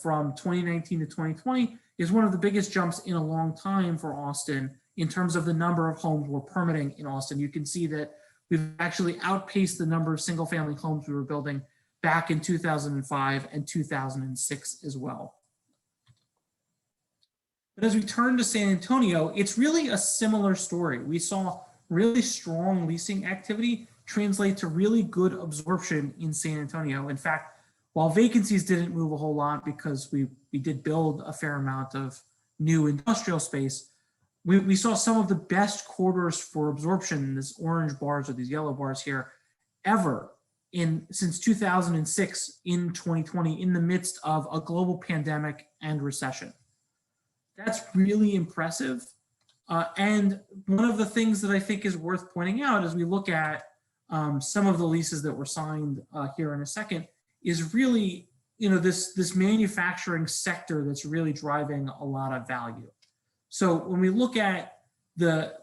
[SPEAKER 4] from 2019 to 2020 is one of the biggest jumps in a long time for Austin in terms of the number of homes we're permitting in Austin. You can see that we've actually outpaced the number of single family homes we were building back in 2005 and 2006 as well. But as we turn to San Antonio, it's really a similar story. We saw really strong leasing activity translate to really good absorption in San Antonio. In fact, while vacancies didn't move a whole lot because we did build a fair amount of new industrial space, we saw some of the best quarters for absorption, these orange bars or these yellow bars here, ever since 2006 in 2020, in the midst of a global pandemic and recession. That's really impressive. And one of the things that I think is worth pointing out as we look at some of the leases that were signed here in a second is really, this manufacturing sector that's really driving a lot of value. So when we look at the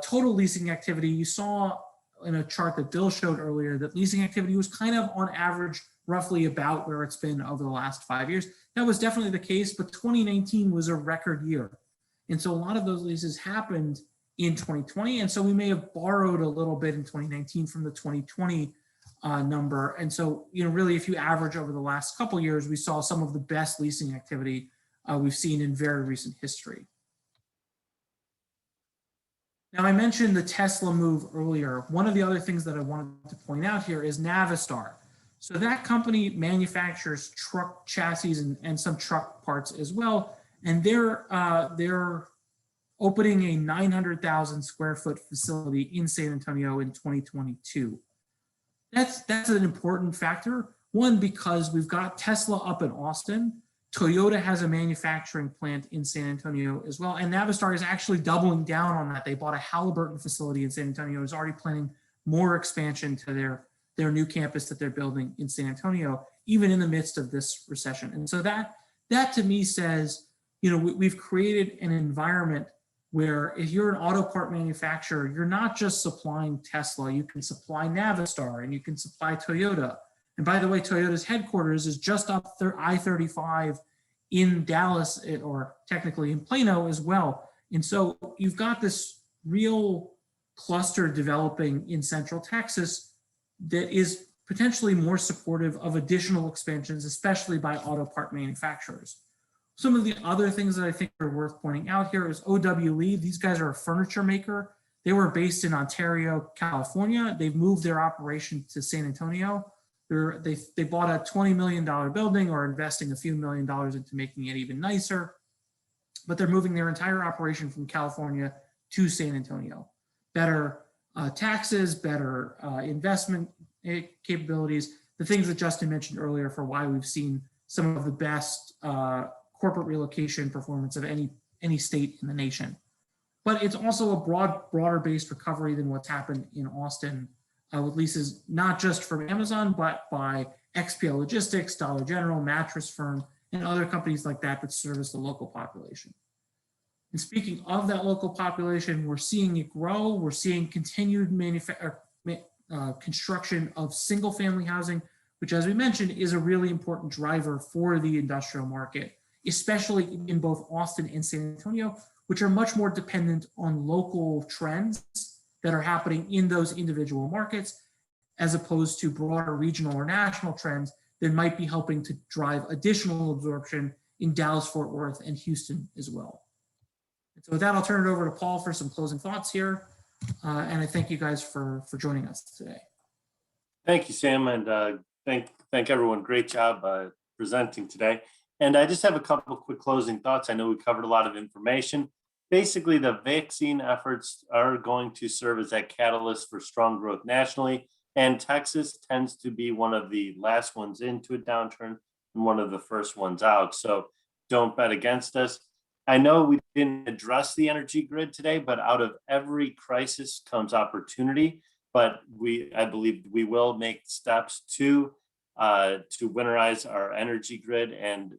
[SPEAKER 4] total leasing activity, you saw in a chart that Bill showed earlier that leasing activity was kind of on average roughly about where it's been over the last 5 years. That was definitely the case, but 2019 was a record year. And so a lot of those leases happened in 2020. And so we may have borrowed a little bit in 2019 from the 2020 number. And so, really, if you average over the last couple of years, we saw some of the best leasing activity we've seen in very recent history. Now, I mentioned the Tesla move earlier. One of the other things that I wanted to point out here is Navistar. So that company manufactures truck chassis and some truck parts as well. And they're opening a 900,000 square foot facility in San Antonio in 2022. That's an important factor. One, because we've got Tesla up in Austin. Toyota has a manufacturing plant in San Antonio as well. And Navistar is actually doubling down on that. They bought a Halliburton facility in San Antonio, is already planning more expansion to their new campus that they're building in San Antonio, even in the midst of this recession. And so that to me says, we've created an environment where if you're an auto part manufacturer, you're not just supplying Tesla, you can supply Navistar and you can supply Toyota. And by the way, Toyota's headquarters is just up I-35 in Dallas, or technically in Plano as well. And so you've got this real cluster developing in Central Texas that is potentially more supportive of additional expansions, especially by auto part manufacturers. Some of the other things that I think are worth pointing out here is OW Lee. These guys are a furniture maker. They were based in Ontario, California. They've moved their operation to San Antonio. They bought a $20 million building, or investing a few $1 million into making it even nicer. But they're moving their entire operation from California to San Antonio. Better taxes, better investment capabilities, the things that Justin mentioned earlier for why we've seen some of the best corporate relocation performance of any state in the nation. But it's also a broader based recovery than what's happened in Austin with leases not just from Amazon, but by XPO Logistics, Dollar General, Mattress Firm, and other companies like that service the local population. And speaking of that local population, we're seeing it grow. We're seeing continued construction of single family housing, which, as we mentioned, is a really important driver for the industrial market, especially in both Austin and San Antonio, which are much more dependent on local trends that are happening in those individual markets, as opposed to broader regional or national trends that might be helping to drive additional absorption in Dallas, Fort Worth, and Houston as well. And so with that, I'll turn it over to Paul for some closing thoughts here. And I thank you guys for joining us today.
[SPEAKER 3] Thank you, Sam, and thank everyone. Great job presenting today. And I just have a couple of quick closing thoughts. I know we covered a lot of information. Basically, the vaccine efforts are going to serve as that catalyst for strong growth nationally. And Texas tends to be one of the last ones into a downturn and one of the first ones out. So don't bet against us. I know we didn't address the energy grid today, but out of every crisis comes opportunity. but I believe we will make steps to winterize our energy grid, and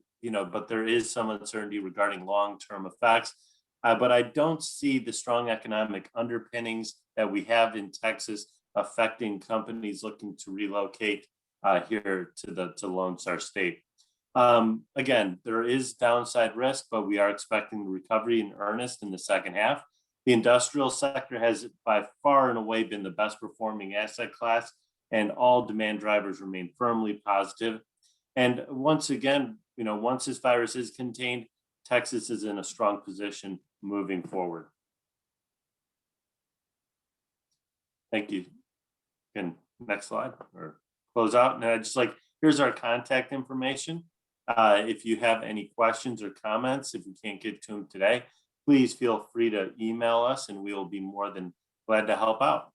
[SPEAKER 3] but there is some uncertainty regarding long-term effects. But I don't see the strong economic underpinnings that we have in Texas affecting companies looking to relocate here to Lone Star State. Again, there is downside risk, but we are expecting the recovery in earnest in the second half. The industrial sector has by far and away been the best performing asset class, and all demand drivers remain firmly positive. And once again, once this virus is contained, Texas is in a strong position moving forward. Thank you. And next slide or close out. And I just here's our contact information. If you have any questions or comments, if we can't get to them today, please feel free to email us and we will be more than glad to help out.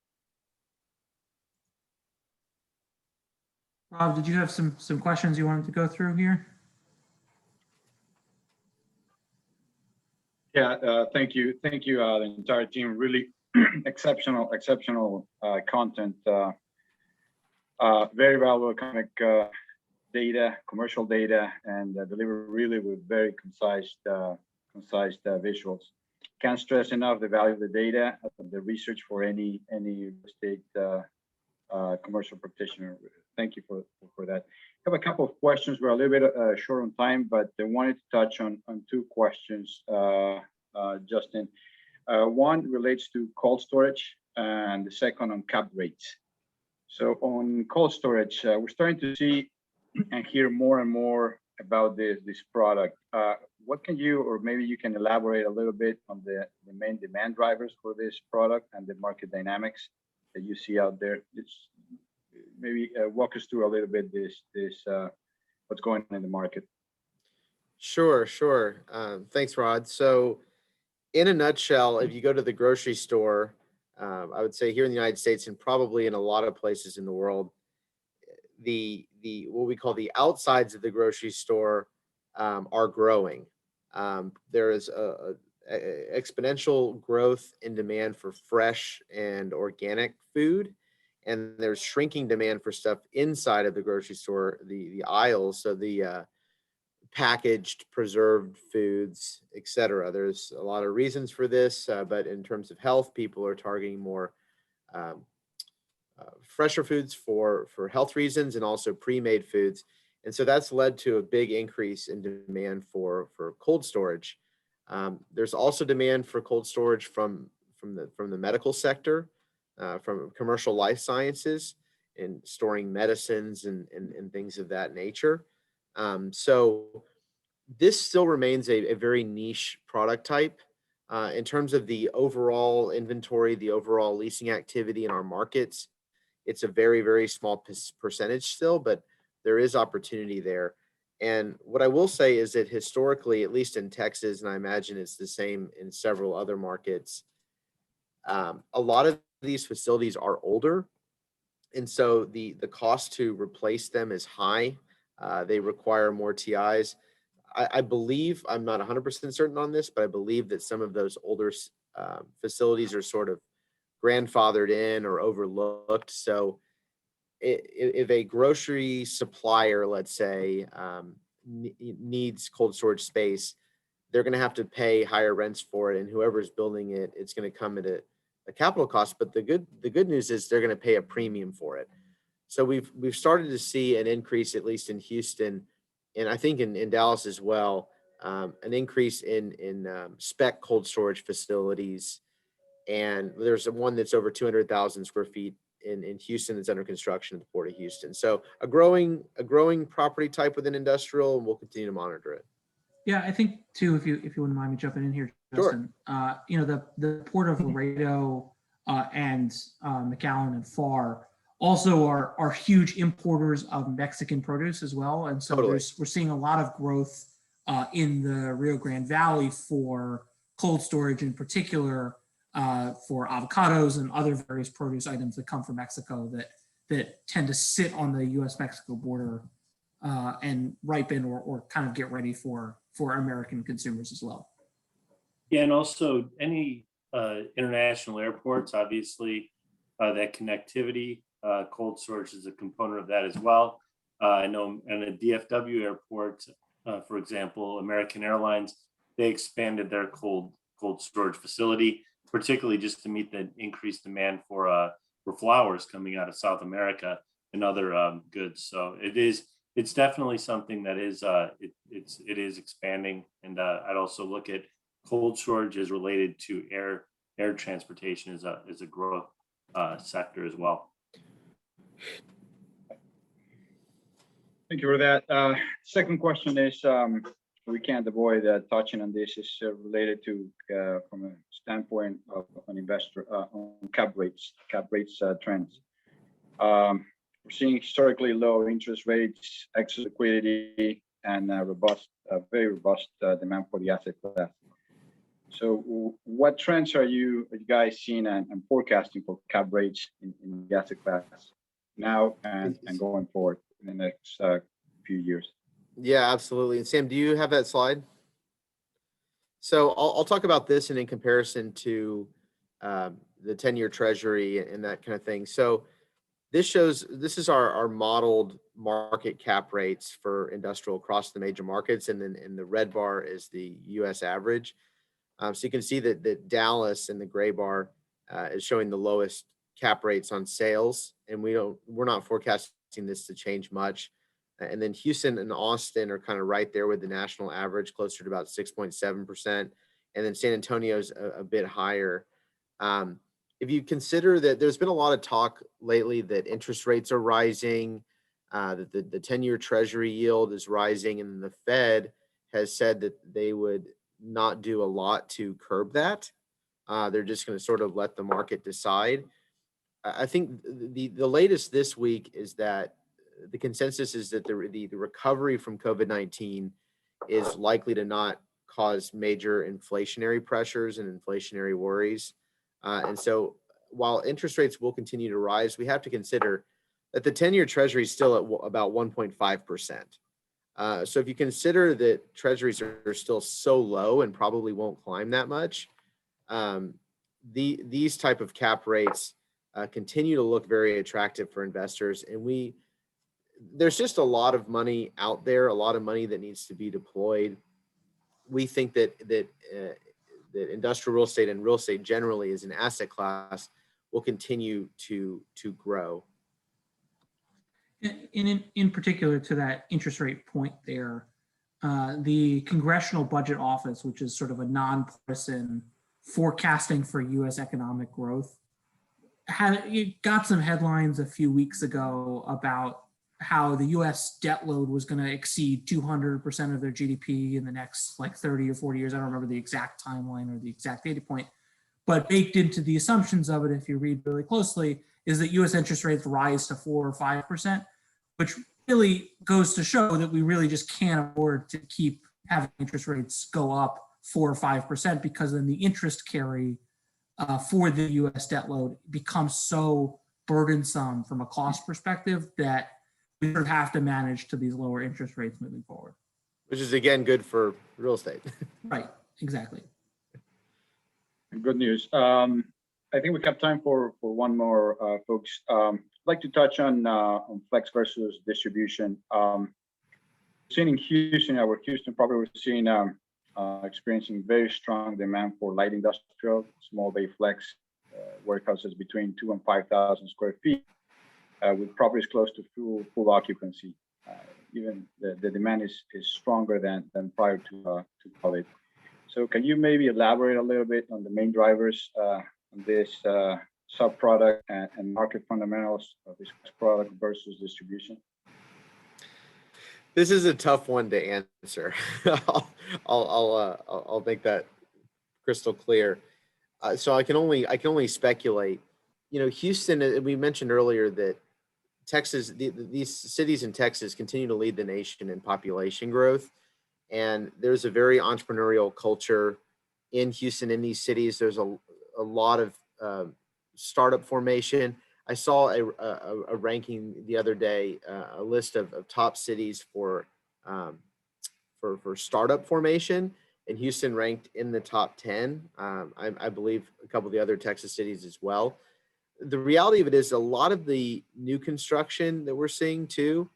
[SPEAKER 4] Rob, did you have some questions you wanted to go through here?
[SPEAKER 1] Yeah, thank you, the entire team. Really exceptional content. Very valuable economic data, commercial data, and delivered really with very concise visuals. Can't stress enough the value of the data, the research for any real estate commercial practitioner. Thank you for that. I have a couple of questions. We're a little bit short on time, but I wanted to touch on two questions, Justin. One relates to cold storage, and the second on cap rates. So on cold storage, we're starting to see and hear more and more about this product. What can you, or maybe you can elaborate a little bit on the main demand drivers for this product and the market dynamics that you see out there? Maybe walk us through a little bit what's going on in the market.
[SPEAKER 2] Sure. Thanks, Rod. So in a nutshell, if you go to the grocery store, I would say here in the United States and probably in a lot of places in the world, the what we call the outsides of the grocery store are growing. There is a exponential growth in demand for fresh and organic food, and there's shrinking demand for stuff inside of the grocery store, the aisles, so the packaged, preserved foods, etc. There's a lot of reasons for this, but in terms of health, people are targeting more fresher foods for health reasons, and also pre-made foods. And so that's led to a big increase in demand for cold storage. There's also demand for cold storage from the medical sector, from commercial life sciences, and storing medicines and things of that nature. So this still remains a very niche product type. In terms of the overall inventory, the overall leasing activity in our markets, it's a very, very small percentage still, but there is opportunity there. And what I will say is that historically, at least in Texas, and I imagine it's the same in several other markets, a lot of these facilities are older. And so the cost to replace them is high. They require more TIs. I believe, I'm not 100% certain on this, but I believe that some of those older facilities are sort of grandfathered in or overlooked. So if a grocery supplier, let's say, needs cold storage space, they're going to have to pay higher rents for it, and whoever's building it, it's going to come at a capital cost. But the good news is they're going to pay a premium for it. So we've started to see an increase, at least in Houston, and I think in Dallas as well, an increase in spec cold storage facilities. And there's one that's over 200,000 square feet in Houston that's under construction at the Port of Houston. So a growing property type within industrial, and we'll continue to monitor it.
[SPEAKER 4] Yeah, I think too, if you wouldn't mind me jumping in here, Justin. Sure. The Port of Laredo and McAllen and Pharr also are huge importers of Mexican produce as well, and so
[SPEAKER 2] totally.
[SPEAKER 4] we're seeing a lot of growth in the Rio Grande Valley for cold storage, in particular for avocados and other various produce items that come from Mexico that tend to sit on the U.S.-Mexico border and ripen or kind of get ready for American consumers as well.
[SPEAKER 3] Yeah, and also any international airports, obviously, that connectivity, cold storage is a component of that as well. I know in a DFW airport, for example, American Airlines, they expanded their cold storage facility, particularly just to meet the increased demand for flowers coming out of South America and other goods. So it's definitely something that is it is expanding, and I'd also look at cold storage as related to air transportation as a growth sector as well.
[SPEAKER 1] Thank you for that. Second question is, we can't avoid touching on this, is related to, from a standpoint of an investor, on cap rates trends. We're seeing historically low interest rates, excess liquidity, and very robust demand for the asset class. So what trends are you guys seeing and forecasting for cap rates in the asset class now and going forward in the next few years?
[SPEAKER 2] Yeah, absolutely. And Sam, do you have that slide? So I'll talk about this and in comparison to the 10-year treasury and that kind of thing. So this is our modeled market cap rates for industrial across the major markets. And then in the red bar is the US average. So you can see that Dallas in the gray bar is showing the lowest cap rates on sales. And we're not forecasting this to change much. And then Houston and Austin are kind of right there with the national average, closer to about 6.7%. And then San Antonio's a bit higher. If you consider that there's been a lot of talk lately that interest rates are rising, that the 10-year treasury yield is rising, and the Fed has said that they would not do a lot to curb that. They're just going to sort of let the market decide. I think the latest this week is that the consensus is that the recovery from COVID-19 is likely to not cause major inflationary pressures and inflationary worries. And so while interest rates will continue to rise, we have to consider that the 10-year treasury is still at about 1.5%. So if you consider that treasuries are still so low and probably won't climb that much, these type of cap rates continue to look very attractive for investors. And there's just a lot of money out there, a lot of money that needs to be deployed. We think that industrial real estate and real estate generally as an asset class will continue to grow.
[SPEAKER 4] In particular to that interest rate point there, the Congressional Budget Office, which is sort of a nonpartisan forecasting for U.S. economic growth, it got some headlines a few weeks ago about how the U.S. debt load was going to exceed 200% of their GDP in the next 30 or 40 years. I don't remember the exact timeline or the exact data point, but baked into the assumptions of it, if you read really closely, is that U.S. interest rates rise to 4 or 5%, which really goes to show that we really just can't afford to keep having interest rates go up 4 or 5%, because then the interest carry for the U.S. debt load becomes so burdensome from a cost perspective that we sort of have to manage to these lower interest rates moving forward.
[SPEAKER 2] Which is, again, good for real estate.
[SPEAKER 4] Right, exactly.
[SPEAKER 1] Good news. I think we have time for one more, folks. I'd like to touch on flex versus distribution. Seeing in Houston, our Houston property, we're seeing experiencing very strong demand for light industrial, small bay flex warehouses between 2,000 and 5,000 square feet, with properties close to full occupancy. Even the demand is stronger than prior to COVID. So can you maybe elaborate a little bit on the main drivers on this sub-product and market fundamentals of this product versus distribution?
[SPEAKER 2] This is a tough one to answer. I'll make that crystal clear. So I can only speculate. Houston, we mentioned earlier that Texas, these cities in Texas continue to lead the nation in population growth. And there's a very entrepreneurial culture in Houston, in these cities. There's a lot of startup formation. I saw a ranking the other day, a list of top cities for startup formation, and Houston ranked in the top 10. I believe a couple of the other Texas cities as well. the reality of it is a lot of the new construction that we're seeing too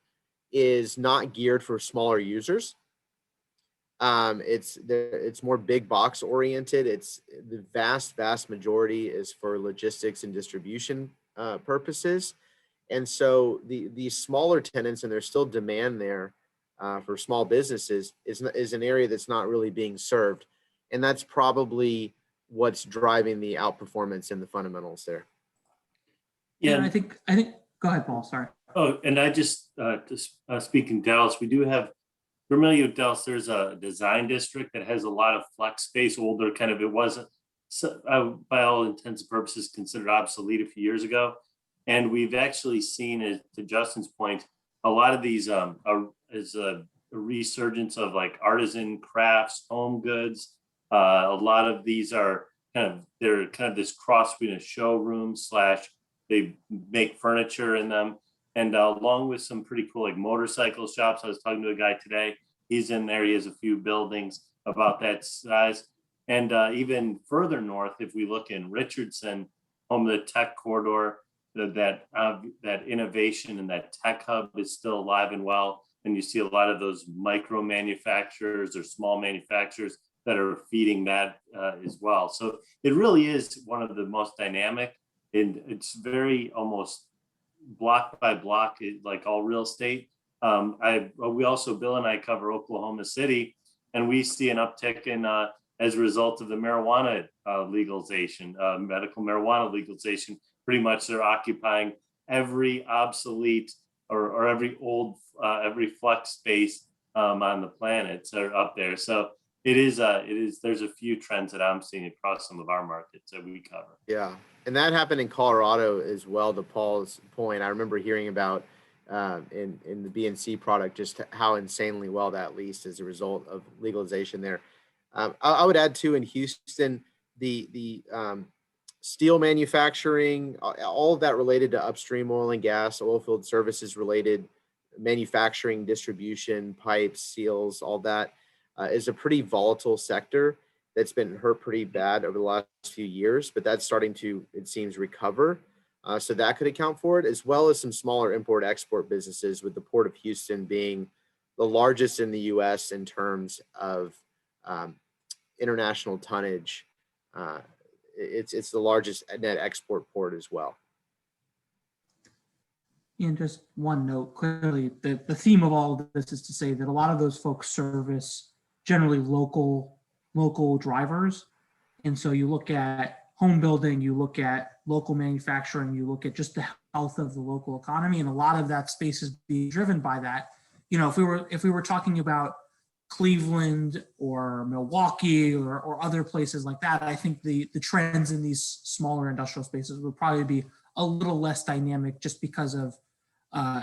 [SPEAKER 2] is not geared for smaller users. It's more big box oriented. It's the vast majority is for logistics and distribution purposes. And so these smaller tenants, and there's still demand there for small businesses, is an area that's not really being served. And that's probably what's driving the outperformance in the fundamentals there.
[SPEAKER 4] Yeah, and I think, go ahead, Paul, sorry.
[SPEAKER 3] Oh, and I just, to speak in Dallas, we do have, familiar with Dallas, there's a design district that has a lot of flex space, older kind of, it wasn't, by all intents and purposes, considered obsolete a few years ago. And we've actually seen, to Justin's point, a lot of these is a resurgence of like artisan crafts, home goods. A lot of these are they're kind of this cross between a showroom / they make furniture in them. And along with some pretty cool like motorcycle shops. I was talking to a guy today. He's in there. He has a few buildings about that size. And even further north, if we look in Richardson, home of the tech corridor, that innovation and that tech hub is still alive and well. And you see a lot of those micro manufacturers or small manufacturers that are feeding that as well. So it really is one of the most dynamic, and it's very almost block by block, like all real estate. We also, Bill and I cover Oklahoma City, and we see an uptick in as a result of the marijuana legalization, medical marijuana legalization. Pretty much they're occupying every obsolete or every old, every flex space on the planet are up there. So it is, there's a few trends that I'm seeing across some of our markets that we cover.
[SPEAKER 2] Yeah. And that happened in Colorado as well, to Paul's point. I remember hearing about in the BNC product, just how insanely well that leased as a result of legalization there. I would add too, in Houston, the steel manufacturing, all of that related to upstream oil and gas, oil field services related manufacturing, distribution, pipes, seals, all that is a pretty volatile sector that's been hurt pretty bad over the last few years, but that's starting to, it seems, recover. So that could account for it, as well as some smaller import-export businesses, with the Port of Houston being the largest in the U.S. in terms of international tonnage. It's the largest net export port as well.
[SPEAKER 4] And just one note, clearly the theme of all of this is to say that a lot of those folks service generally local drivers. And so you look at home building, you look at local manufacturing, you look at just the health of the local economy, and a lot of that space is being driven by that. You know, if we were talking about Cleveland or Milwaukee or other places like that, I think the trends in these smaller industrial spaces would probably be a little less dynamic, just because of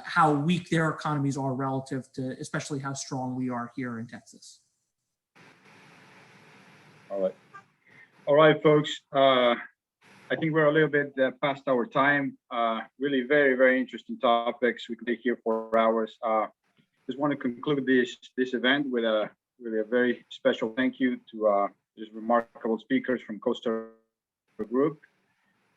[SPEAKER 4] how weak their economies are relative to especially how strong we are here in Texas.
[SPEAKER 1] All right, folks. I think we're a little bit past our time. Really very, very interesting topics. We could be here for hours. Just want to conclude this event with a very special thank you to these remarkable speakers from Coastal Group.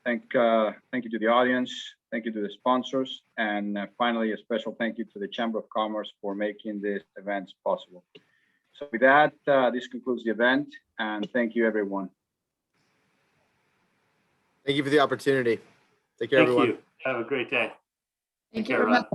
[SPEAKER 1] Thank you to the audience. Thank you to the sponsors. And finally, a special thank you to the Chamber of Commerce for making this event possible. So with that, this concludes the event, and thank you, everyone.
[SPEAKER 2] Thank you for the opportunity. Take care, everyone.
[SPEAKER 3] Thank you. Have a great day.
[SPEAKER 6] Thank
[SPEAKER 3] Take
[SPEAKER 6] you
[SPEAKER 3] care,
[SPEAKER 6] very much.